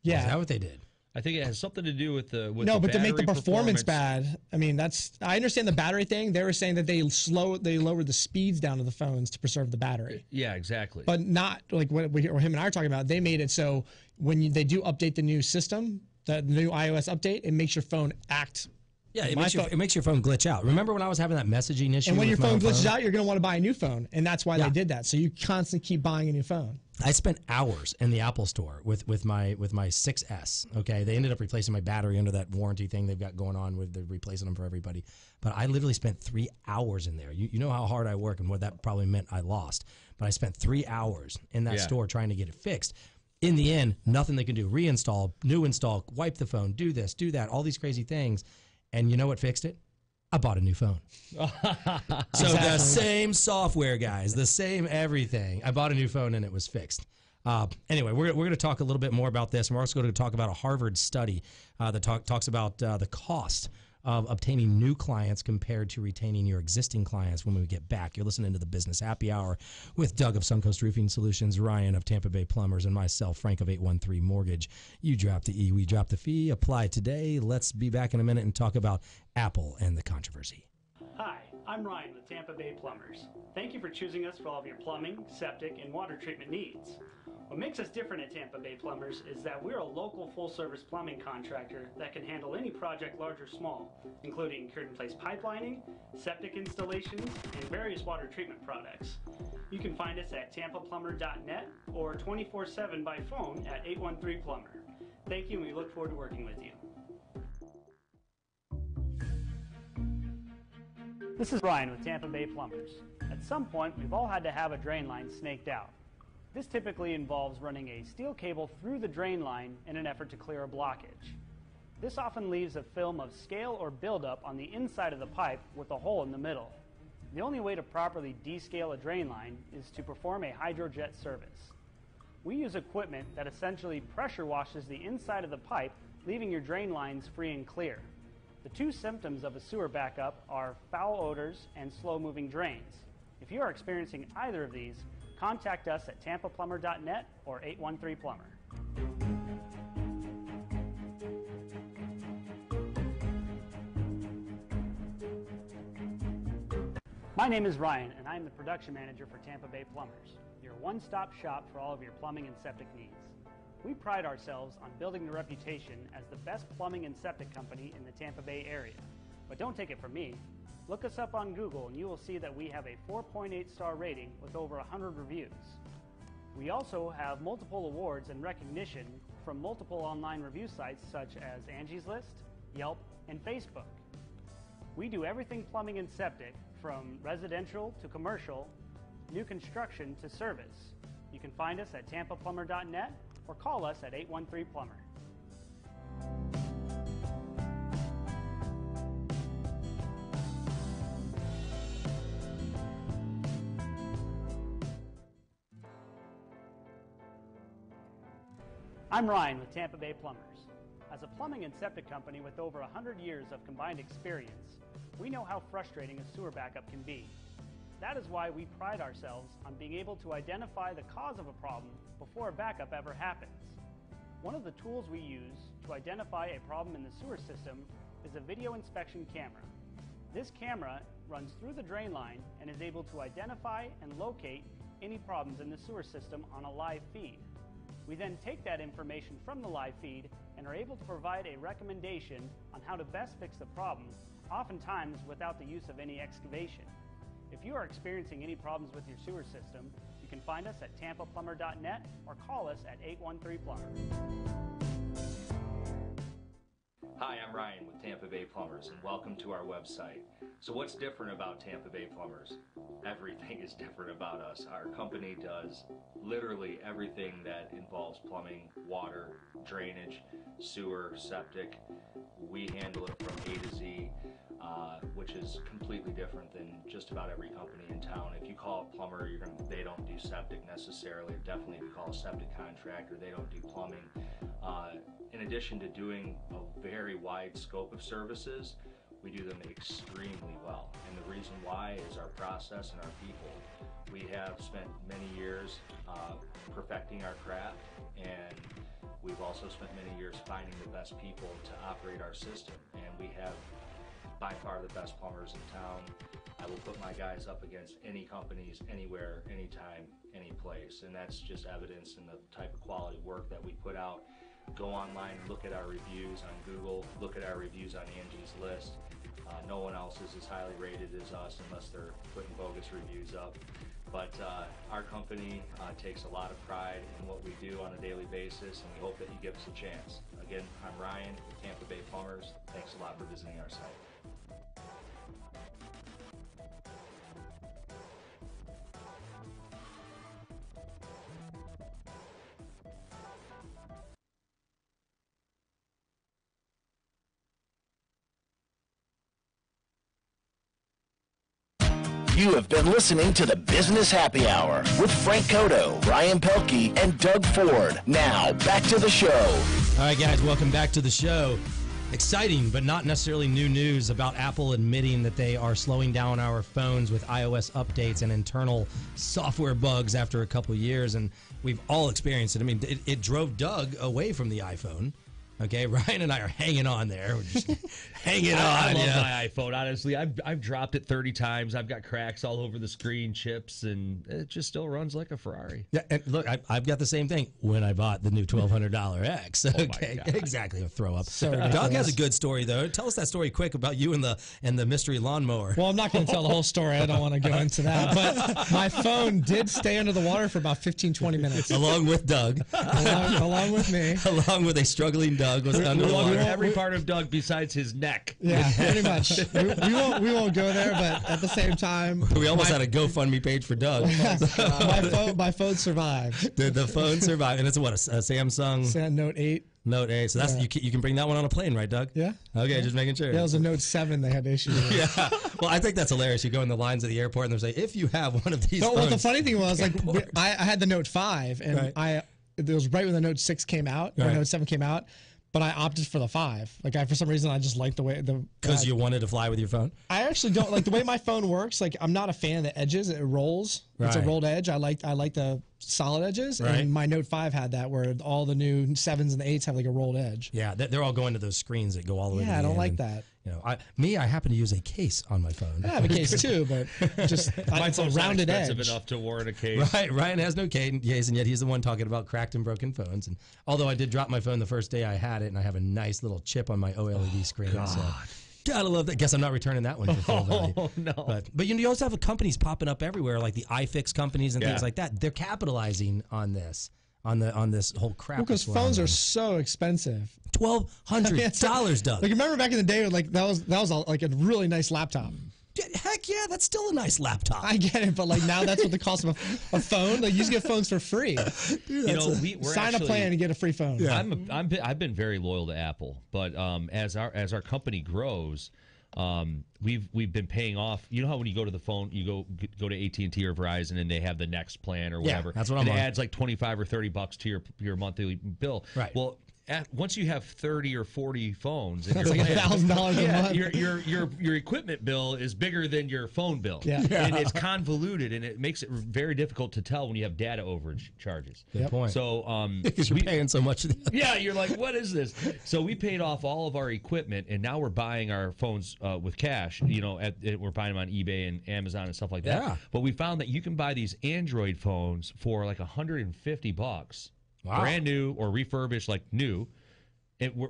Speaker 3: Yeah.
Speaker 2: Is that what they did?
Speaker 4: I think it has something to do with the
Speaker 3: but to make the
Speaker 4: battery
Speaker 3: performance bad, I mean, I understand the battery thing. They were saying that they lowered the speeds down of the phones to preserve the battery.
Speaker 4: Yeah, exactly.
Speaker 3: But not like what him and I are talking about. They made it so when they do update the new system, the new iOS update, it makes your phone act.
Speaker 2: Yeah, it makes your phone glitch out. Remember when I was having that messaging issue?
Speaker 3: And when your
Speaker 2: with my
Speaker 3: phone
Speaker 2: own
Speaker 3: glitches out, you're going to want to buy a new phone. And that's why
Speaker 2: Yeah.
Speaker 3: they did that. So you constantly keep buying a new phone.
Speaker 2: I spent hours in the Apple store with my 6S. Okay, they ended up replacing my battery under that warranty thing they've got going on with the replacing them for everybody. But I literally spent 3 hours in there. You know how hard I work and what that probably meant I lost. But I spent 3 hours in that store trying to get it fixed. In the end, nothing they can do. Reinstall, new install, wipe the phone, do this, do that, all these crazy things. And you know what fixed it? I bought a new phone. So the same software, guys, the same everything. I bought a new phone and it was fixed. Anyway, we're going to talk a little bit more about this. And we're also going to talk about a Harvard study that talks about the cost of obtaining new clients compared to retaining your existing clients when we get back. You're listening to the Business Happy Hour with Doug of Suncoast Roofing Solutions, Ryan of Tampa Bay Plumbers, and myself, Frank of 813 Mortgage. You drop the E, we drop the fee. Apply today. Let's be back in a minute and talk about Apple and the controversy.
Speaker 5: Hi, I'm Ryan with Tampa Bay Plumbers. Thank you for choosing us for all of your plumbing, septic, and water treatment needs. What makes us different at Tampa Bay Plumbers is that we're a local full-service plumbing contractor that can handle any project, large or small, including cured-in-place pipelining, septic installations, and various water treatment products. You can find us at tampaplumber.net or 24/7 by phone at 813-PLUMBER. Thank you, and we look forward to working with you. This is Ryan with Tampa Bay Plumbers. At some point, we've all had to have a drain line snaked out. This typically involves running a steel cable through the drain line in an effort to clear a blockage. This often leaves a film of scale or buildup on the inside of the pipe with a hole in the middle. The only way to properly descale a drain line is to perform a hydrojet service. We use equipment that essentially pressure washes the inside of the pipe, leaving your drain lines free and clear. The two symptoms of a sewer backup are foul odors and slow-moving drains. If you are experiencing either of these, contact us at tampaplumber.net or 813-PLUMBER. My name is Ryan, and I'm the production manager for Tampa Bay Plumbers, your one-stop shop for all of your plumbing and septic needs. We pride ourselves on building the reputation as the best plumbing and septic company in the Tampa Bay area. But don't take it from me. Look us up on Google and you will see that we have a 4.8 star rating with over 100 reviews. We also have multiple awards and recognition from multiple online review sites such as Angie's List, Yelp, and Facebook. We do everything plumbing and septic, from residential to commercial, new construction to service. You can find us at tampaplumber.net or call us at 813-PLUMBER. I'm Ryan with Tampa Bay Plumbers. As a plumbing and septic company with over 100 years of combined experience, we know how frustrating a sewer backup can be. That is why we pride ourselves on being able to identify the cause of a problem before a backup ever happens. One of the tools we use to identify a problem in the sewer system is a video inspection camera. This camera runs through the drain line and is able to identify and locate any problems in the sewer system on a live feed. We then take that information from the live feed and are able to provide a recommendation on how to best fix the problem, oftentimes without the use of any excavation. If you are experiencing any problems with your sewer system, you can find us at tampaplumber.net or call us at 813-PLUMBER.
Speaker 6: Hi, I'm Ryan with Tampa Bay Plumbers, and welcome to our website. So what's different about Tampa Bay Plumbers? Everything is different about us. Our company does literally everything that involves plumbing, water, drainage, sewer, septic. We handle it from A to Z, which is completely different than just about every company in town. If you call a plumber, they don't do septic necessarily. Definitely if you call a septic contractor, they don't do plumbing. In addition to doing a very wide scope of services, we do them extremely well. And the reason why is our process and our people. We have spent many years perfecting our craft, and we've also spent many years finding the best people to operate our system. And we have by far the best plumbers in town. I will put my guys up against any companies, anywhere, anytime, any place. And that's just evidence in the type of quality work that we put out. Go online, look at our reviews on Google, look at our reviews on Angie's List. No one else is as highly rated as us unless they're putting bogus reviews up. But our company takes a lot of pride in what we do on a daily basis, and we hope that you give us a chance. Again, I'm Ryan with Tampa Bay Plumbers. Thanks a lot for visiting our site.
Speaker 1: You have been listening to the Business Happy Hour with Frank Coto, Ryan Pelky, and Doug Ford. Now, back to the show.
Speaker 2: All right, guys, welcome back to the show. Exciting, but not necessarily new news about Apple admitting that they are slowing down our phones with iOS updates and internal software bugs after a couple years, and we've all experienced it. I mean, it drove Doug away from the iPhone. Okay, Ryan and I are hanging on there. We're just hanging on.
Speaker 4: I love my iPhone, honestly. I've dropped it 30 times. I've got cracks all over the screen, chips, and it just still runs like a Ferrari.
Speaker 2: Yeah, and look, I've got the same thing when I bought the new $1,200 X. Okay, exactly. I'll throw up.
Speaker 3: So
Speaker 2: Doug has a good story, though. Tell us that story quick about you and the mystery lawnmower.
Speaker 3: Well, I'm not going to tell the whole story. I don't want to go into that. But my phone did stay under the water for about 15, 20 minutes.
Speaker 2: Along with Doug.
Speaker 3: along with me.
Speaker 2: Along with a struggling Doug was under the water.
Speaker 4: Every part of Doug besides his neck.
Speaker 3: Yeah, pretty much. We won't go there, but at the same time,
Speaker 2: we almost had a GoFundMe page for Doug.
Speaker 3: my phone survived.
Speaker 2: The phone survived, and it's what, a Samsung
Speaker 3: Note 8.
Speaker 2: Note 8. So that's you can bring that one on a plane, right, Doug?
Speaker 3: Yeah.
Speaker 2: Okay, just making sure.
Speaker 3: Yeah, it was a Note 7 they had issues with.
Speaker 2: Yeah. Well, I think that's hilarious. You go in the lines at the airport and they're saying, if you have one of these phones.
Speaker 3: Well, the funny thing was, like, I had the Note 5, and it was right when the Note 6 came out, or Note 7 came out. But I opted for the 5. Like, for some reason, I just like the way
Speaker 2: because you wanted to fly with your phone.
Speaker 3: I actually don't like the way my phone works. Like, I'm not a fan of the edges. It rolls. Right. It's a rolled edge. I like the solid edges. Right. And my Note 5 had that, where all the new 7s and the 8s have like a rolled edge.
Speaker 2: Yeah, they're all going to those screens that go all the way. To the
Speaker 3: I don't
Speaker 2: end.
Speaker 3: like that.
Speaker 2: You know, I happen to use a case on my phone.
Speaker 3: I have a case too, but just it's a rounded edge.
Speaker 4: Expensive enough to warrant a case.
Speaker 2: Right, Ryan has no case, and yet he's the one talking about cracked and broken phones. And although I did drop my phone the first day I had it, and I have a nice little chip on my OLED screen. God. So gotta love that. Guess I'm not returning that one for full value.
Speaker 4: Oh no!
Speaker 2: But you also have companies popping up everywhere, like the iFix companies and things like that. They're capitalizing on this. On this whole crap.
Speaker 3: Because phones are so expensive.
Speaker 2: $1,200, Doug.
Speaker 3: Like, remember back in the day, like that was like a really nice laptop.
Speaker 2: Heck yeah, that's still a nice laptop.
Speaker 3: I get it, but like now that's what the cost of a phone. Like, you just get phones for free.
Speaker 4: Dude, we're
Speaker 3: sign a plan and get a free phone.
Speaker 4: Yeah. I've been very loyal to Apple, but as our company grows. We've been paying off. You know how when you go to the phone, you go to AT&T or Verizon, and they have the next plan or whatever.
Speaker 2: That's what
Speaker 4: and
Speaker 2: I'm on.
Speaker 4: It adds like $25 or $30 to your monthly bill.
Speaker 2: Right.
Speaker 4: Well, once you have 30 or 40 phones, in
Speaker 3: that's
Speaker 4: your
Speaker 3: like
Speaker 4: plan,
Speaker 3: $1,000 a month.
Speaker 4: your equipment bill is bigger than your phone bill.
Speaker 3: Yeah.
Speaker 4: And it's convoluted, and it makes it very difficult to tell when you have data overage charges.
Speaker 2: Good point.
Speaker 4: So
Speaker 2: because you're paying so much.
Speaker 4: Yeah, you're like, what is this? So we paid off all of our equipment, and now we're buying our phones with cash. You know, we're buying them on eBay and Amazon and stuff like that.
Speaker 2: Yeah.
Speaker 4: But we found that you can buy these Android phones for like $150, brand new or refurbished, like new.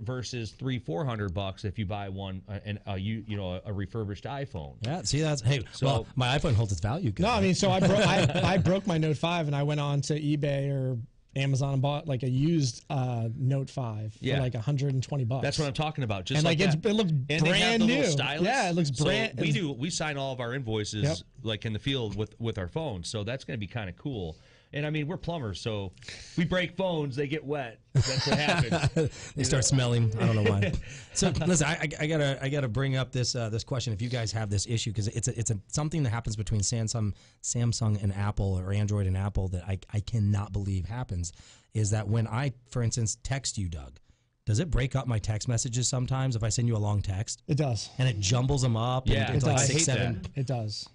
Speaker 4: Versus $300-400 if you buy one a refurbished iPhone.
Speaker 2: Yeah, see that's
Speaker 4: So,
Speaker 2: well, my iPhone holds its value. Good.
Speaker 3: No, I mean, so I broke my Note 5 and I went on to eBay or Amazon and bought like a used Note 5 for like $120.
Speaker 4: That's what I'm talking about. Just
Speaker 3: and
Speaker 4: like
Speaker 3: it looks brand new. Yeah, it looks brand.
Speaker 4: So we sign all of our invoices like in the field with our phones. So that's going to be kind of cool. And I mean, we're plumbers, so we break phones, they get wet. That's what happens.
Speaker 2: They start smelling. I don't know why. So listen, I gotta bring up this question. If you guys have this issue, because it's something that happens between Samsung and Apple, or Android and Apple, that I cannot believe happens, is that when I, for instance, text you, Doug, does it break up my text messages sometimes if I send you a long text?
Speaker 3: It does.
Speaker 2: And it jumbles them up.
Speaker 4: Yeah,
Speaker 2: and it's like
Speaker 4: I
Speaker 2: 6,
Speaker 4: hate
Speaker 2: 7.
Speaker 4: that.
Speaker 3: It does.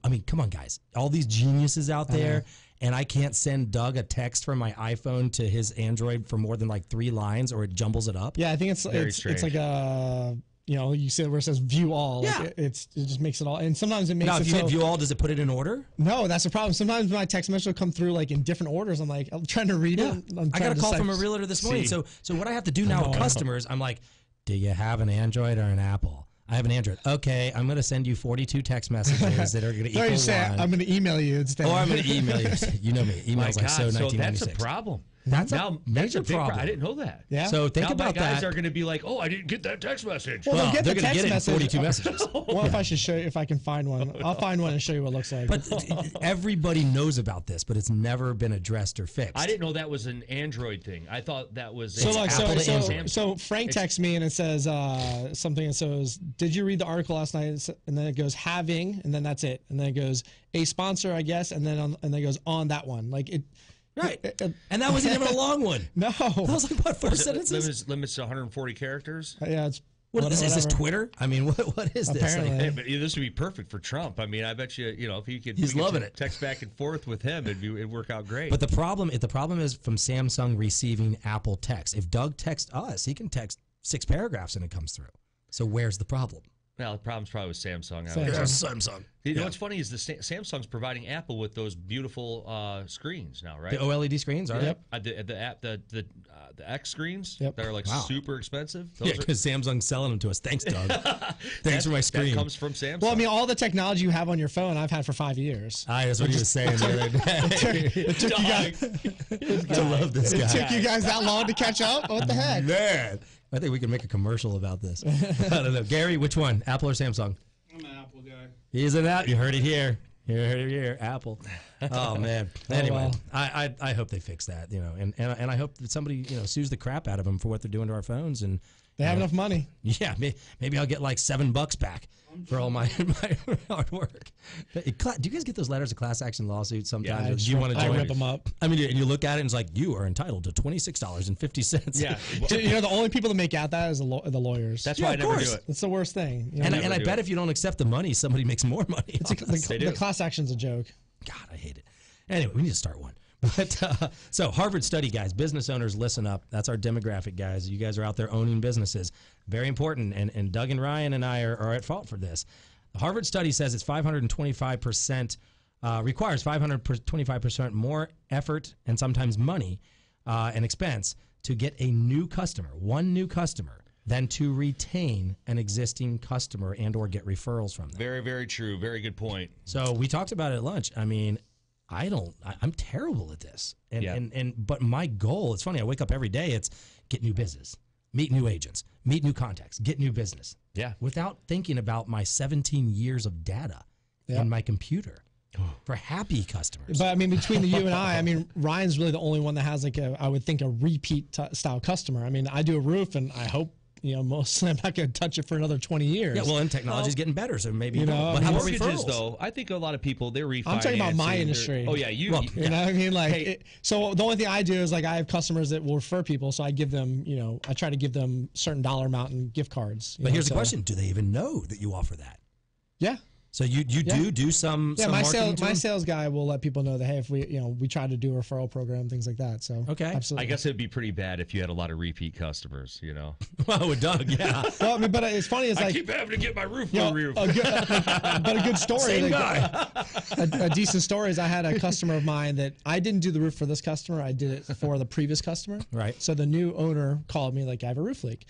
Speaker 2: I mean, come on, guys. All these geniuses out there, and I can't send Doug a text from my iPhone to his Android for more than like 3 lines, or it jumbles it up.
Speaker 3: Yeah, I think it's like a, you said where it says view all.
Speaker 2: Yeah.
Speaker 3: Like it just makes it all. And sometimes it makes
Speaker 2: now,
Speaker 3: it
Speaker 2: if you hit view all, does it put it in order?
Speaker 3: No, that's the problem. Sometimes my text message will come through like in different orders. I'm trying to read it.
Speaker 2: I got a call from a realtor this morning. So what I have to do now with customers, I'm like, do you have an Android or an Apple? I have an Android. Okay, I'm going to send you 42 text messages that are going to equal 1.
Speaker 3: I'm going to email you instead.
Speaker 2: Or I'm going to email you. You know me. Email's like so 1996.
Speaker 4: So that's a problem.
Speaker 2: That's a major problem.
Speaker 4: I didn't know that.
Speaker 3: Yeah.
Speaker 2: So think
Speaker 4: now
Speaker 2: about
Speaker 4: my guys
Speaker 2: that.
Speaker 4: are going to be like, oh, I didn't get that text message.
Speaker 3: Well,
Speaker 2: they're going to get it in 42
Speaker 3: message.
Speaker 2: messages.
Speaker 3: Well, if I should show you, if I can find one, I'll find one and show you what it looks like.
Speaker 2: But everybody knows about this, but it's never been addressed or fixed.
Speaker 4: I didn't know that was an Android thing. I thought that was
Speaker 3: so Frank texts me and it says something that says, "Did you read the article last night?" And then it goes having, and then that's it, and then it goes a sponsor, I guess, and then it goes on that one, like it.
Speaker 2: Right. And that wasn't even a long one.
Speaker 3: No.
Speaker 2: That was like, what, 4 sentences?
Speaker 4: Limits to 140 characters?
Speaker 3: Yeah, it's
Speaker 2: Is this Twitter? I mean, what is this?
Speaker 3: Apparently.
Speaker 4: Hey, but this would be perfect for Trump. I mean, I bet you, if he could,
Speaker 2: He's loving it.
Speaker 4: Text back and forth with him, it'd work out great.
Speaker 2: But the problem is from Samsung receiving Apple text. If Doug texts us, he can text 6 paragraphs and it comes through. So where's the problem?
Speaker 4: Well, the problem's probably with Samsung.
Speaker 2: Samsung.
Speaker 4: You know what's funny is Samsung's providing Apple with those beautiful screens now, right?
Speaker 2: The OLED screens, are they?
Speaker 4: The X screens that are super expensive.
Speaker 2: Yeah, because Samsung's selling them to us. Thanks, Doug. Thanks for my screen.
Speaker 4: That comes from Samsung.
Speaker 3: Well, I mean, all the technology you have on your phone, I've had for 5 years.
Speaker 2: That's what he was saying the other day.
Speaker 3: It took you guys.
Speaker 2: I love this guy.
Speaker 3: It took you guys that long to catch up? What the heck?
Speaker 2: Man, I think we can make a commercial about this. I don't know. Gary, which one? Apple or Samsung?
Speaker 7: I'm an Apple guy.
Speaker 2: He's an Apple. You heard it here. You heard it here. Apple. Oh man. Anyway, well. I hope they fix that. And I hope that somebody sues the crap out of them for what they're doing to our phones. And
Speaker 3: they have enough money.
Speaker 2: Yeah, maybe I'll get like $7 back for all my hard work. Do you guys get those letters of class action lawsuits sometimes?
Speaker 3: Yeah,
Speaker 2: do you want to join?
Speaker 3: I rip them up.
Speaker 2: I mean, and you look at it and it's like, you are entitled to $26.50.
Speaker 4: Yeah.
Speaker 3: The only people that make out that is the lawyers.
Speaker 4: That's why I never do it.
Speaker 3: It's the worst thing.
Speaker 2: And I bet if you don't accept the money, somebody makes more money.
Speaker 3: The class action's a joke.
Speaker 2: God, I hate it. Anyway, we need to start one. But so Harvard study, guys, business owners, listen up. That's our demographic, guys. You guys are out there owning businesses. Very important. And Doug and Ryan and I are at fault for this. The Harvard study says it's 525%, requires 525% more effort and sometimes money and expense to get a new customer, one new customer, than to retain an existing customer and or get referrals from them.
Speaker 4: Very, very true. Very good point.
Speaker 2: So we talked about it at lunch. I mean, I'm terrible at this. But my goal, it's funny, I wake up every day, it's get new business, meet new agents, meet new contacts, get new business.
Speaker 4: Yeah.
Speaker 2: Without thinking about my 17 years of data in my computer for happy customers.
Speaker 3: But I mean, between you and I mean, Ryan's really the only one that has I would think a repeat style customer. I mean, I do a roof and I hope, mostly I'm not going to touch it for another 20 years.
Speaker 2: Yeah, well, and technology's getting better, so maybe but how about referrals?
Speaker 4: Though, I think a lot of people, they're refinancing.
Speaker 3: I'm talking about my industry.
Speaker 4: Oh, yeah. You
Speaker 3: know what I mean? So the only thing I do is I have customers that will refer people, so I give them, I try to give them a certain dollar amount in gift cards.
Speaker 2: But here's the question. Do they even know that you offer that?
Speaker 3: Yeah.
Speaker 2: So you do some
Speaker 3: my
Speaker 2: marketing
Speaker 3: sales guy will let people know that, hey, if we try to do a referral program, things like that. So
Speaker 2: okay,
Speaker 3: absolutely.
Speaker 4: I guess it'd be pretty bad if you had a lot of repeat customers,
Speaker 2: Well, with Doug, yeah.
Speaker 3: Well, I mean, but it's funny. It's
Speaker 4: I keep having to get my roof but
Speaker 3: a good story.
Speaker 2: Same guy.
Speaker 3: A decent story is I had a customer of mine that I didn't do the roof for this customer. I did it for the previous customer.
Speaker 2: Right.
Speaker 3: So the new owner called me like, I have a roof leak.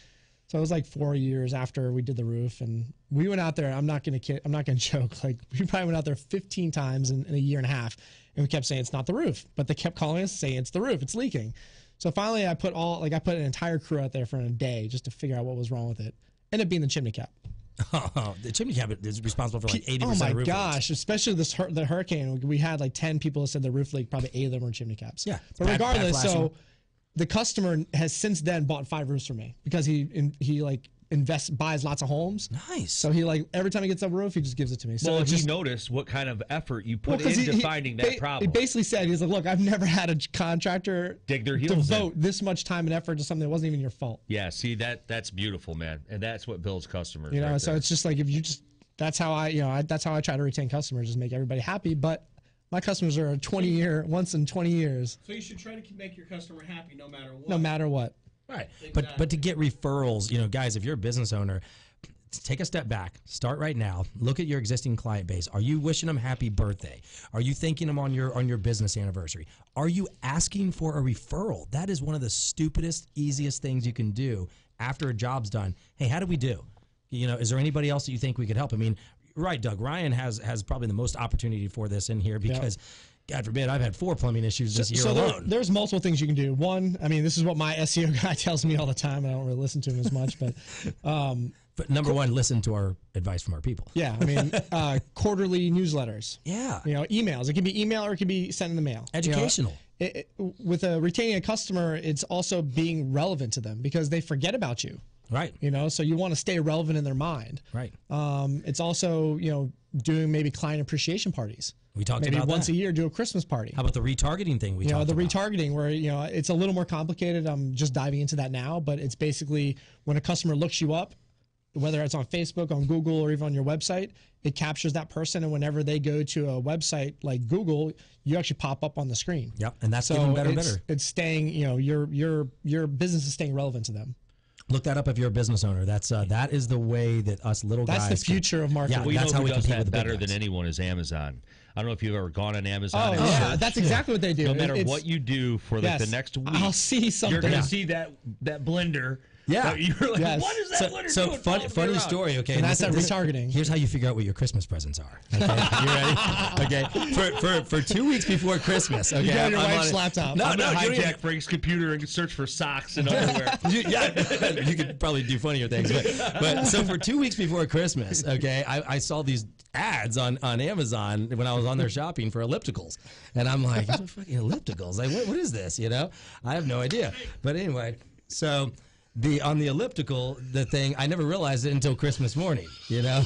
Speaker 3: So it was like 4 years after we did the roof, and we went out there. I'm not gonna joke. Like we probably went out there 15 times in a year and a half, and we kept saying it's not the roof, but they kept calling us saying it's the roof, it's leaking. So finally, I put an entire crew out there for a day just to figure out what was wrong with it. Ended up being the chimney cap.
Speaker 2: Oh, the chimney cap is responsible for like 80% of roof leaks.
Speaker 3: Oh my gosh! Especially the hurricane, we had like 10 people that said the roof leak. Probably 8 of them were chimney caps.
Speaker 2: Yeah,
Speaker 3: but regardless, so the customer has since then bought 5 roofs from me because he buys lots of homes.
Speaker 2: Nice.
Speaker 3: So he every time he gets a roof, he just gives it to me. So
Speaker 4: well, he noticed what kind of effort you put into finding that problem.
Speaker 3: He basically said, he's like, look, I've never had a contractor
Speaker 4: dig their heels
Speaker 3: devote this much time and effort to something that wasn't even your fault.
Speaker 4: Yeah, see that's beautiful, man, and that's what builds customers.
Speaker 3: So it's just like that's how I try to retain customers, just make everybody happy. But my customers are once in 20 years.
Speaker 7: So you should try to make your customer happy no matter what.
Speaker 3: No matter what.
Speaker 2: Right. Exactly. But to get referrals, guys, if you're a business owner, take a step back. Start right now. Look at your existing client base. Are you wishing them happy birthday? Are you thanking them on your business anniversary? Are you asking for a referral? That is one of the stupidest, easiest things you can do after a job's done. Hey, how do we do? Is there anybody else that you think we could help? I mean, right, Doug. Ryan has probably the most opportunity for this in here because, God forbid, I've had 4 plumbing issues this year alone.
Speaker 3: There's multiple things you can do. One, I mean, this is what my SEO guy tells me all the time. I don't really listen to him as much, but
Speaker 2: number one, listen to our advice from our people.
Speaker 3: Yeah, I mean, quarterly newsletters.
Speaker 2: Yeah,
Speaker 3: emails. It can be email or it can be sent in the mail.
Speaker 2: Educational.
Speaker 3: With retaining a customer, it's also being relevant to them because they forget about you.
Speaker 2: Right.
Speaker 3: So you want to stay relevant in their mind.
Speaker 2: Right.
Speaker 3: It's also, doing maybe client appreciation parties.
Speaker 2: We talked about
Speaker 3: maybe once
Speaker 2: that.
Speaker 3: a year do a Christmas party.
Speaker 2: How about the retargeting thing we talked about?
Speaker 3: Retargeting where, it's a little more complicated. I'm just diving into that now, but it's basically when a customer looks you up, whether it's on Facebook, on Google, or even on your website, it captures that person. And whenever they go to a website like Google, you actually pop up on the screen.
Speaker 2: Yep, and that's getting better and better.
Speaker 3: It's staying, your business is staying relevant to them.
Speaker 2: Look that up if you're a business owner. That is the way that us little guys.
Speaker 3: That's the future of marketing.
Speaker 2: Yeah,
Speaker 4: We
Speaker 2: that's
Speaker 4: know
Speaker 2: how
Speaker 4: who
Speaker 2: we
Speaker 4: does
Speaker 2: compete
Speaker 4: that
Speaker 2: with the big
Speaker 4: better than
Speaker 2: guys.
Speaker 4: anyone is Amazon. I don't know if you've ever gone on Amazon.
Speaker 3: Oh,
Speaker 4: and
Speaker 3: yeah,
Speaker 4: searched.
Speaker 3: that's exactly what they do.
Speaker 4: No matter
Speaker 3: It's-
Speaker 4: what you do for like the next week,
Speaker 3: I'll see something.
Speaker 4: you're going to see that blender.
Speaker 2: Yeah.
Speaker 4: But you're like,
Speaker 3: Yes.
Speaker 4: what is that blender
Speaker 2: So
Speaker 4: doing?
Speaker 2: funny
Speaker 4: Following me around?
Speaker 2: story. Okay,
Speaker 3: And that's that retargeting.
Speaker 2: Here's how you figure out what your Christmas presents are. Okay, you ready? Okay, for 2 weeks before Christmas. Okay,
Speaker 3: You go on your
Speaker 2: I'm
Speaker 3: wife's
Speaker 2: on it.
Speaker 3: laptop.
Speaker 2: No,
Speaker 4: I'm
Speaker 2: no,
Speaker 4: going
Speaker 2: you
Speaker 4: to
Speaker 2: don't
Speaker 4: hijack
Speaker 2: even-
Speaker 4: Frank's computer and search for socks and underwear.
Speaker 2: you could probably do funnier things. But so for 2 weeks before Christmas, okay, I saw these ads on Amazon when I was on there shopping for ellipticals. And I'm like, what are fucking ellipticals? Like, what is this? You know, I have no idea. But anyway, so on the elliptical, the thing, I never realized it until Christmas morning, you know?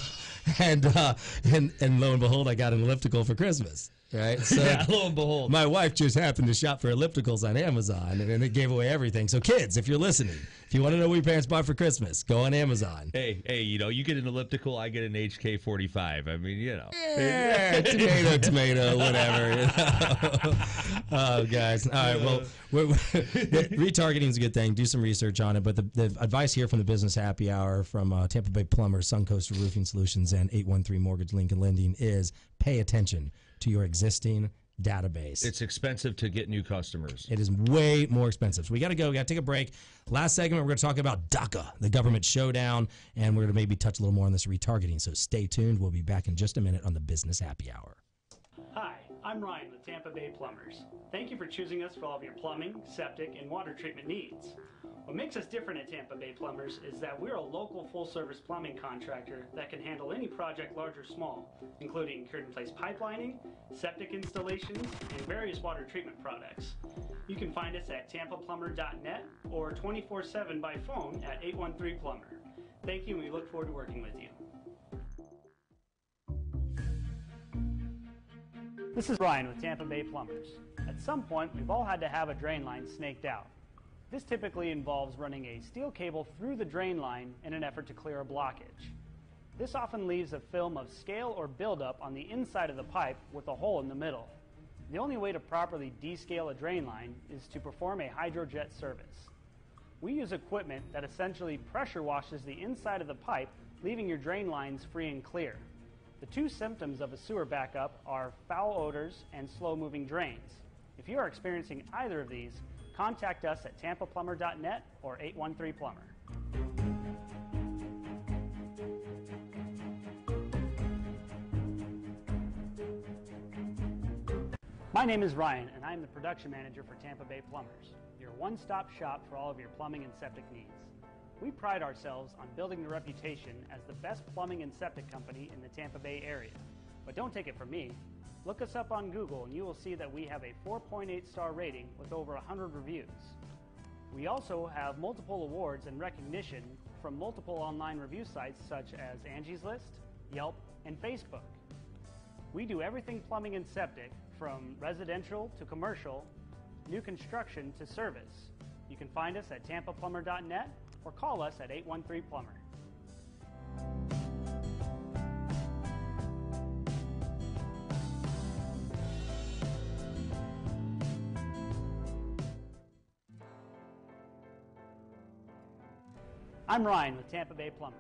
Speaker 2: And lo and behold, I got an elliptical for Christmas. Right, so
Speaker 4: Yeah, lo and behold.
Speaker 2: my wife just happened to shop for ellipticals on Amazon, and it gave away everything. So, kids, if you're listening, if you want to know what your parents bought for Christmas, go on Amazon.
Speaker 4: Hey, you get an elliptical, I get an HK45. I mean,
Speaker 2: Yeah, tomato, whatever. You know? Oh, guys. All right. Well, retargeting is a good thing. Do some research on it. But the advice here from the Business Happy Hour from Tampa Bay Plumbers, Suncoast Roofing Solutions, and 813 Mortgage Lincoln Lending is pay attention to your existing database.
Speaker 4: It's expensive to get new customers.
Speaker 2: It is way more expensive. So we got to go. We got to take a break. Last segment, we're going to talk about DACA, the government showdown, and we're going to maybe touch a little more on this retargeting. So stay tuned. We'll be back in just a minute on the Business Happy Hour.
Speaker 5: Hi, I'm Ryan with Tampa Bay Plumbers. Thank you for choosing us for all of your plumbing, septic, and water treatment needs. What makes us different at Tampa Bay Plumbers is that we're a local full-service plumbing contractor that can handle any project, large or small, including cured-in-place pipelining, septic installations, and various water treatment products. You can find us at tampaplumber.net or 24/7 by phone at 813-PLUMBER. Thank you, and we look forward to working with you. This is Ryan with Tampa Bay Plumbers. At some point, we've all had to have a drain line snaked out. This typically involves running a steel cable through the drain line in an effort to clear a blockage. This often leaves a film of scale or buildup on the inside of the pipe with a hole in the middle. The only way to properly descale a drain line is to perform a hydrojet service. We use equipment that essentially pressure washes the inside of the pipe, leaving your drain lines free and clear. The two symptoms of a sewer backup are foul odors and slow-moving drains. If you are experiencing either of these, contact us at tampaplumber.net or 813-PLUMBER. My name is Ryan, and I'm the production manager for Tampa Bay Plumbers, your one-stop shop for all of your plumbing and septic needs. We pride ourselves on building the reputation as the best plumbing and septic company in the Tampa Bay area. But don't take it from me. Look us up on Google and you will see that we have a 4.8 star rating with over 100 reviews. We also have multiple awards and recognition from multiple online review sites such as Angie's List, Yelp, and Facebook. We do everything plumbing and septic, from residential to commercial, new construction to service. You can find us at tampaplumber.net or call us at 813-PLUMBER. I'm Ryan with Tampa Bay Plumbers.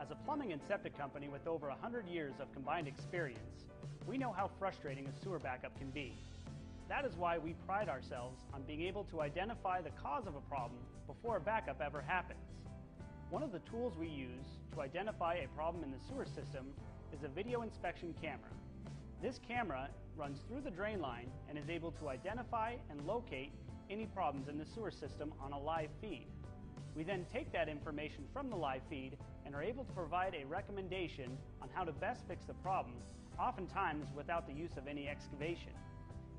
Speaker 5: As a plumbing and septic company with over 100 years of combined experience, we know how frustrating a sewer backup can be. That is why we pride ourselves on being able to identify the cause of a problem before a backup ever happens. One of the tools we use to identify a problem in the sewer system is a video inspection camera. This camera runs through the drain line and is able to identify and locate any problems in the sewer system on a live feed. We then take that information from the live feed and are able to provide a recommendation on how to best fix the problem, oftentimes without the use of any excavation.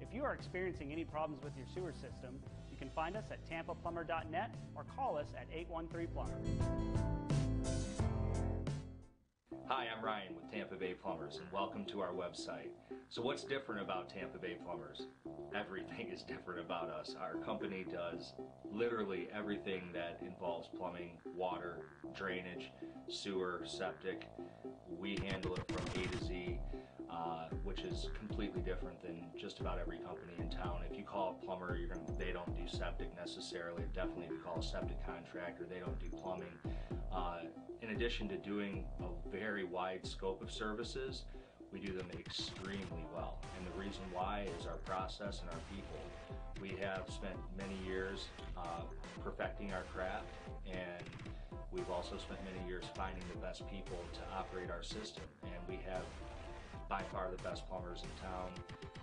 Speaker 5: If you are experiencing any problems with your sewer system, you can find us at tampaplumber.net or call us at 813-PLUMBER.
Speaker 6: Hi, I'm Ryan with Tampa Bay Plumbers, and welcome to our website. So what's different about Tampa Bay Plumbers? Everything is different about us. Our company does literally everything that involves plumbing, water, drainage, sewer, septic. We handle it from A to Z, which is completely different than just about every company in town. If you call a plumber, they don't do septic necessarily. Definitely if you call a septic contractor, they don't do plumbing. In addition to doing a very wide scope of services, we do them extremely well. And the reason why is our process and our people. We have spent many years perfecting our craft, and we've also spent many years finding the best people to operate our system. And we have by far the best plumbers in town.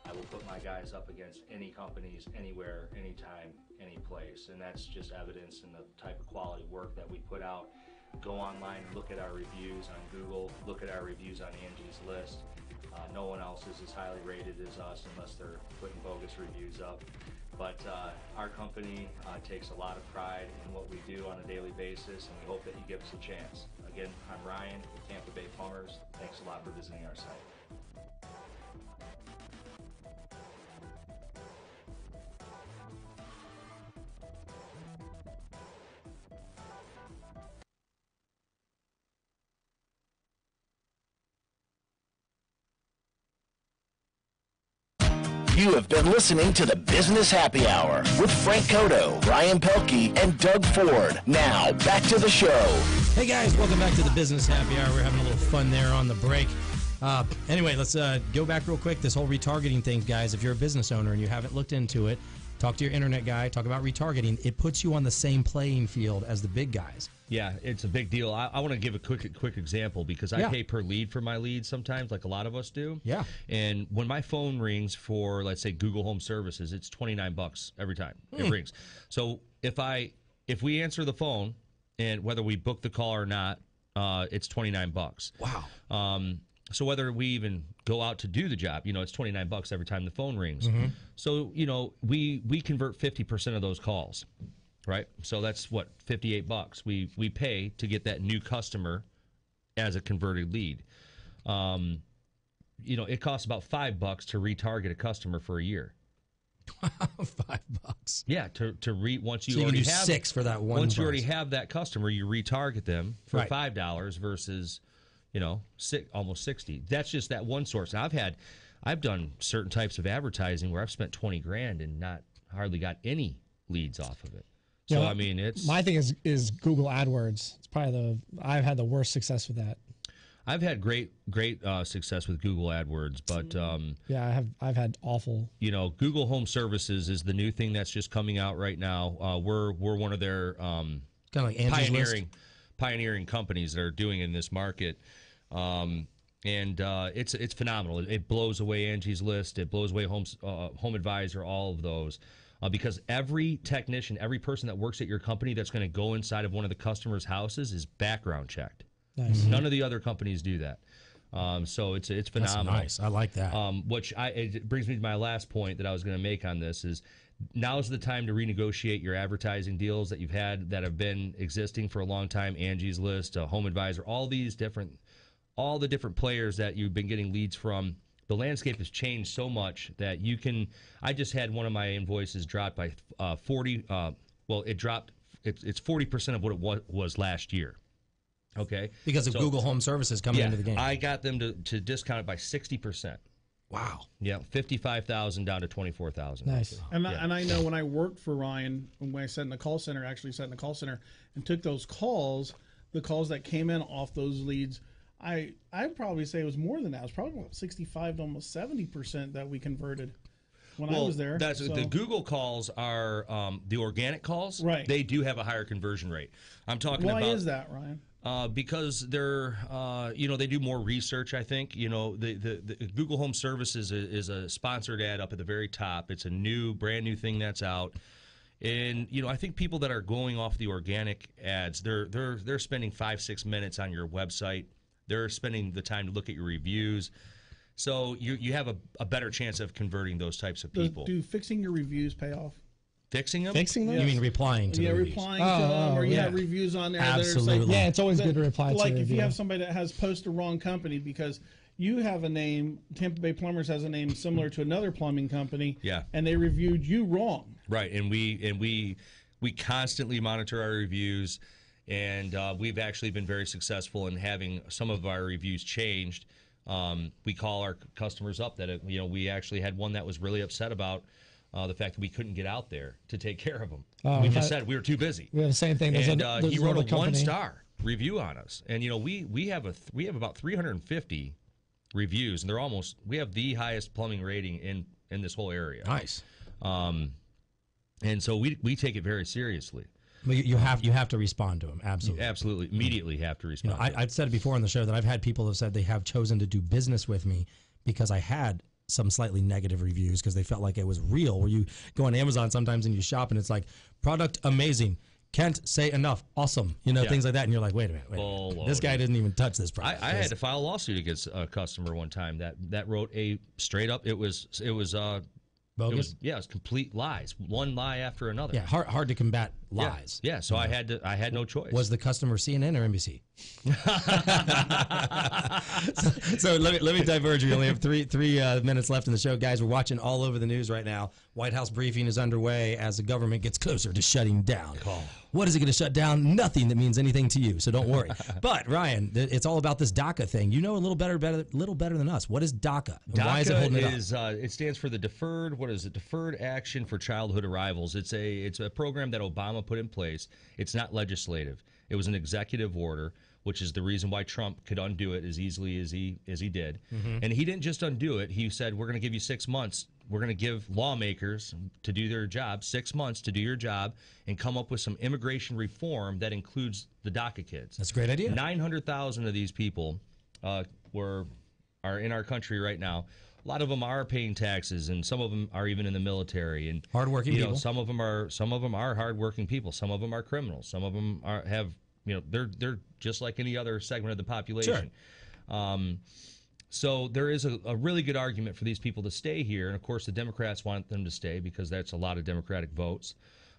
Speaker 6: I will put my guys up against any companies, anywhere, anytime, any place. And that's just evidence in the type of quality work that we put out. Go online, look at our reviews on Google, look at our reviews on Angie's List. No one else is as highly rated as us unless they're putting bogus reviews up. But our company takes a lot of pride in what we do on a daily basis, and we hope that you give us a chance. Again, I'm Ryan with Tampa Bay Plumbers. Thanks a lot for visiting our site.
Speaker 1: You have been listening to the Business Happy Hour with Frank Coto, Ryan Pelky, and Doug Ford. Now, back to the show.
Speaker 2: Hey guys, welcome back to the Business Happy Hour. We're having a little fun there on the break. Anyway, let's go back real quick. This whole retargeting thing, guys, if you're a business owner and you haven't looked into it, talk to your internet guy, talk about retargeting. It puts you on the same playing field as the big guys.
Speaker 4: Yeah, it's a big deal. I want to give a quick example because I pay per lead for my leads sometimes, like a lot of us do.
Speaker 2: Yeah.
Speaker 4: And when my phone rings for, let's say, Google Home Services, it's $29 every time it rings. So if we answer the phone, and whether we book the call or not, it's $29.
Speaker 2: Wow.
Speaker 4: So whether we even go out to do the job, it's $29 every time the phone rings. So we convert 50% of those calls. Right, so that's what, $58 we pay to get that new customer as a converted lead. It costs about $5 to retarget a customer for a year.
Speaker 2: $5.
Speaker 4: Yeah, once you
Speaker 2: so you
Speaker 4: already
Speaker 2: can do
Speaker 4: have
Speaker 2: $6 for that one.
Speaker 4: Once you already have that customer, you retarget them for
Speaker 2: right.
Speaker 4: $5 versus almost $60. That's just that one source. And I've done certain types of advertising where I've spent $20,000 and not hardly got any leads off of it. So I mean, it's
Speaker 3: my thing is Google AdWords. It's probably I've had the worst success with that.
Speaker 4: I've had great success with Google AdWords, but
Speaker 3: I've had awful.
Speaker 4: Google Home Services is the new thing that's just coming out right now. We're one of their
Speaker 2: kind of like
Speaker 4: pioneering companies that are doing in this market, and it's phenomenal. It blows away Angie's List. It blows away Home Advisor. All of those. Because every technician, every person that works at your company that's going to go inside of one of the customers' houses is background checked.
Speaker 3: Nice.
Speaker 4: None of the other companies do that. So it's phenomenal.
Speaker 2: That's nice. I like that.
Speaker 4: It brings me to my last point that I was going to make on this is now's the time to renegotiate your advertising deals that you've had that have been existing for a long time. Angie's List, Home Advisor, all the different players that you've been getting leads from. The landscape has changed so much that you can. I just had one of my invoices dropped by 40. It dropped. It's 40% of what it was last year. Okay,
Speaker 2: because of Google Home Services coming into the game.
Speaker 4: I got them to discount it by 60%.
Speaker 2: Wow.
Speaker 4: Yeah, 55,000 down to 24,000.
Speaker 3: Nice.
Speaker 7: And I know when I worked for Ryan, when I sat in the call center, and took those calls, the calls that came in off those leads. I'd probably say it was more than that. It was probably about 65 to almost 70% that we converted when I was there.
Speaker 4: The Google calls are the organic calls.
Speaker 7: Right.
Speaker 4: They do have a higher conversion rate. I'm talking about.
Speaker 7: Why is that, Ryan?
Speaker 4: Because they're, they do more research, I think. The Google Home Services is a sponsored ad up at the very top. It's a brand new thing that's out. And, I think people that are going off the organic ads, they're spending 5-6 minutes on your website. They're spending the time to look at your reviews. So you have a better chance of converting those types of people.
Speaker 7: Do fixing your reviews pay off?
Speaker 4: Fixing them?
Speaker 3: Fixing them?
Speaker 2: You mean replying to the reviews?
Speaker 7: replying to them, or you have reviews on there.
Speaker 2: Absolutely.
Speaker 3: Yeah, it's always good to reply to
Speaker 7: Like
Speaker 3: a
Speaker 7: if you
Speaker 3: review.
Speaker 7: have somebody that has posted the wrong company because you have a name, Tampa Bay Plumbers has a name similar to another plumbing company, and they reviewed you wrong.
Speaker 4: Right, and we constantly monitor our reviews, and we've actually been very successful in having some of our reviews changed. We call our customers up that we actually had one that was really upset about the fact that we couldn't get out there to take care of them. We just said we were too busy.
Speaker 3: We have the same thing.
Speaker 4: And he wrote a 1-star review on us, and we have about 350 reviews, and we have the highest plumbing rating in this whole area.
Speaker 2: Nice.
Speaker 4: And so we take it very seriously.
Speaker 2: You have to respond to them. Absolutely.
Speaker 4: Absolutely. Immediately have to respond.
Speaker 2: I've said it before on the show that I've had people have said they have chosen to do business with me because I had some slightly negative reviews because they felt like it was real. Where you go on Amazon sometimes and you shop and it's like, product amazing. Can't say enough. Awesome. Things like that. And you're like, wait a minute. This guy didn't even touch this product.
Speaker 4: I had to file a lawsuit against a customer one time that wrote a straight up, it was
Speaker 2: bogus?
Speaker 4: It was complete lies. One lie after another.
Speaker 2: Yeah, hard to combat lies.
Speaker 4: Yeah, so I had no choice.
Speaker 2: Was the customer CNN or NBC? so let me diverge. We only have three minutes left in the show. Guys, we're watching all over the news right now. White House briefing is underway as the government gets closer to shutting down. What is it going to shut down? Nothing that means anything to you, so don't worry. But, Ryan, it's all about this DACA thing. You know a little better than us. What is DACA?
Speaker 4: DACA
Speaker 2: why is it holding it up?
Speaker 4: It stands for the Deferred Action for Childhood Arrivals. It's a program that Obama put in place. It's not legislative. It was an executive order, which is the reason why Trump could undo it as easily as he did. Mm-hmm. And he didn't just undo it. He said, we're going to give you 6 months. We're going to give lawmakers to do their job, 6 months to do your job, and come up with some immigration reform that includes the DACA kids.
Speaker 2: That's a great idea.
Speaker 4: 900,000 of these people are in our country right now. A lot of them are paying taxes, and some of them are even in the military. And
Speaker 2: hardworking people.
Speaker 4: Some of them are hardworking people. Some of them are criminals. Some of them they're just like any other segment of the population. Sure. So there is a really good argument for these people to stay here, and of course the Democrats want them to stay because that's a lot of Democratic votes.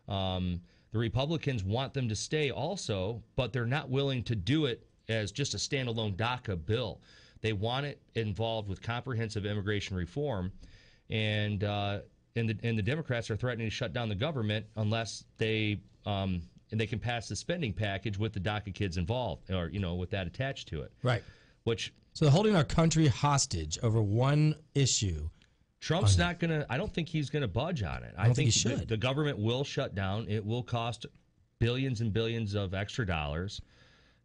Speaker 4: The Republicans want them to stay also, but they're not willing to do it as just a standalone DACA bill. They want it involved with comprehensive immigration reform, and the Democrats are threatening to shut down the government unless they can pass the spending package with the DACA kids involved, or with that attached to it.
Speaker 2: Right.
Speaker 4: So
Speaker 2: they're holding our country hostage over one issue.
Speaker 4: Trump's not going to. I don't think he's going to budge on it.
Speaker 2: I think he should.
Speaker 4: The government will shut down. It will cost billions and billions of extra dollars.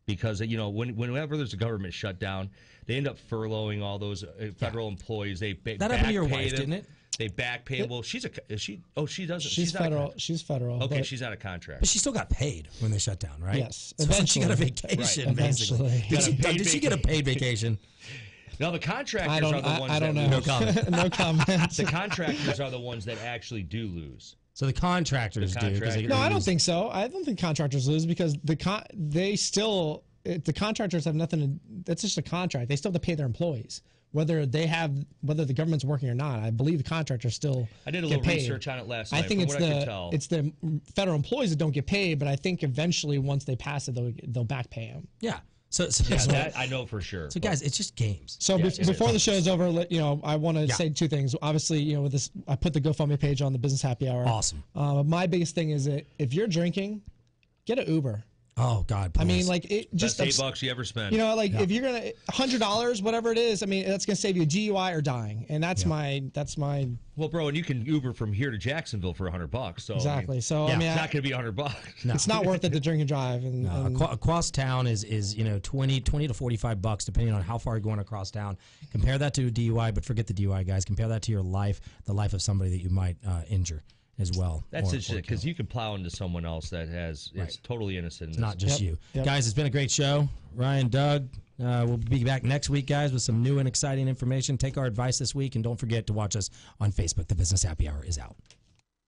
Speaker 4: Because, whenever there's a government shutdown, they end up furloughing all those federal employees. That
Speaker 2: happened to your wife, didn't it?
Speaker 4: They back pay. Well, she doesn't.
Speaker 3: She's federal. She's federal.
Speaker 4: Okay, she's out of contract.
Speaker 2: But she still got paid when they shut down, right?
Speaker 3: Yes.
Speaker 2: So she got a vacation, basically. Did she get a paid vacation?
Speaker 4: No, the contractors are the ones that
Speaker 3: lose.
Speaker 2: No comment.
Speaker 3: No comment.
Speaker 4: The contractors are the ones that actually do lose.
Speaker 2: So the contractors do.
Speaker 3: No, I don't think so. I don't think contractors lose because the contractors have nothing to. That's just a contract. They still have to pay their employees, whether the government's working or not. I believe the contractors still.
Speaker 4: I did a little research on it last night.
Speaker 3: I think
Speaker 4: it's
Speaker 3: it's the federal employees that don't get paid, but I think eventually once they pass it, they'll back pay them.
Speaker 2: Yeah. So
Speaker 4: that I know for sure.
Speaker 2: So guys, it's just games.
Speaker 3: So before the show is over, I want to say two things. Obviously, with this, I put the GoFundMe page on the Business Happy Hour.
Speaker 2: Awesome.
Speaker 3: My biggest thing is that if you're drinking, get an Uber.
Speaker 2: Oh God! Please.
Speaker 3: I mean, it just
Speaker 4: best $8 you ever spent.
Speaker 3: If you're gonna $100, whatever it is, I mean, that's gonna save you a DUI or dying, and that's my.
Speaker 4: Well, bro, and you can Uber from here to Jacksonville for $100. So
Speaker 3: exactly.
Speaker 4: it's not gonna be $100.
Speaker 3: No. It's not worth it to drink and drive.
Speaker 2: Across town is $20 to $45 depending on how far you're going across town. Compare that to a DUI, but forget the DUI, guys. Compare that to your life, the life of somebody that you might injure as well.
Speaker 4: That's it, because you can plow into someone else that is totally innocent.
Speaker 2: It's not just you.
Speaker 3: Yep.
Speaker 2: Guys, it's been a great show. Ryan, Doug, we'll be back next week, guys, with some new and exciting information. Take our advice this week, and don't forget to watch us on Facebook. The Business Happy Hour is out.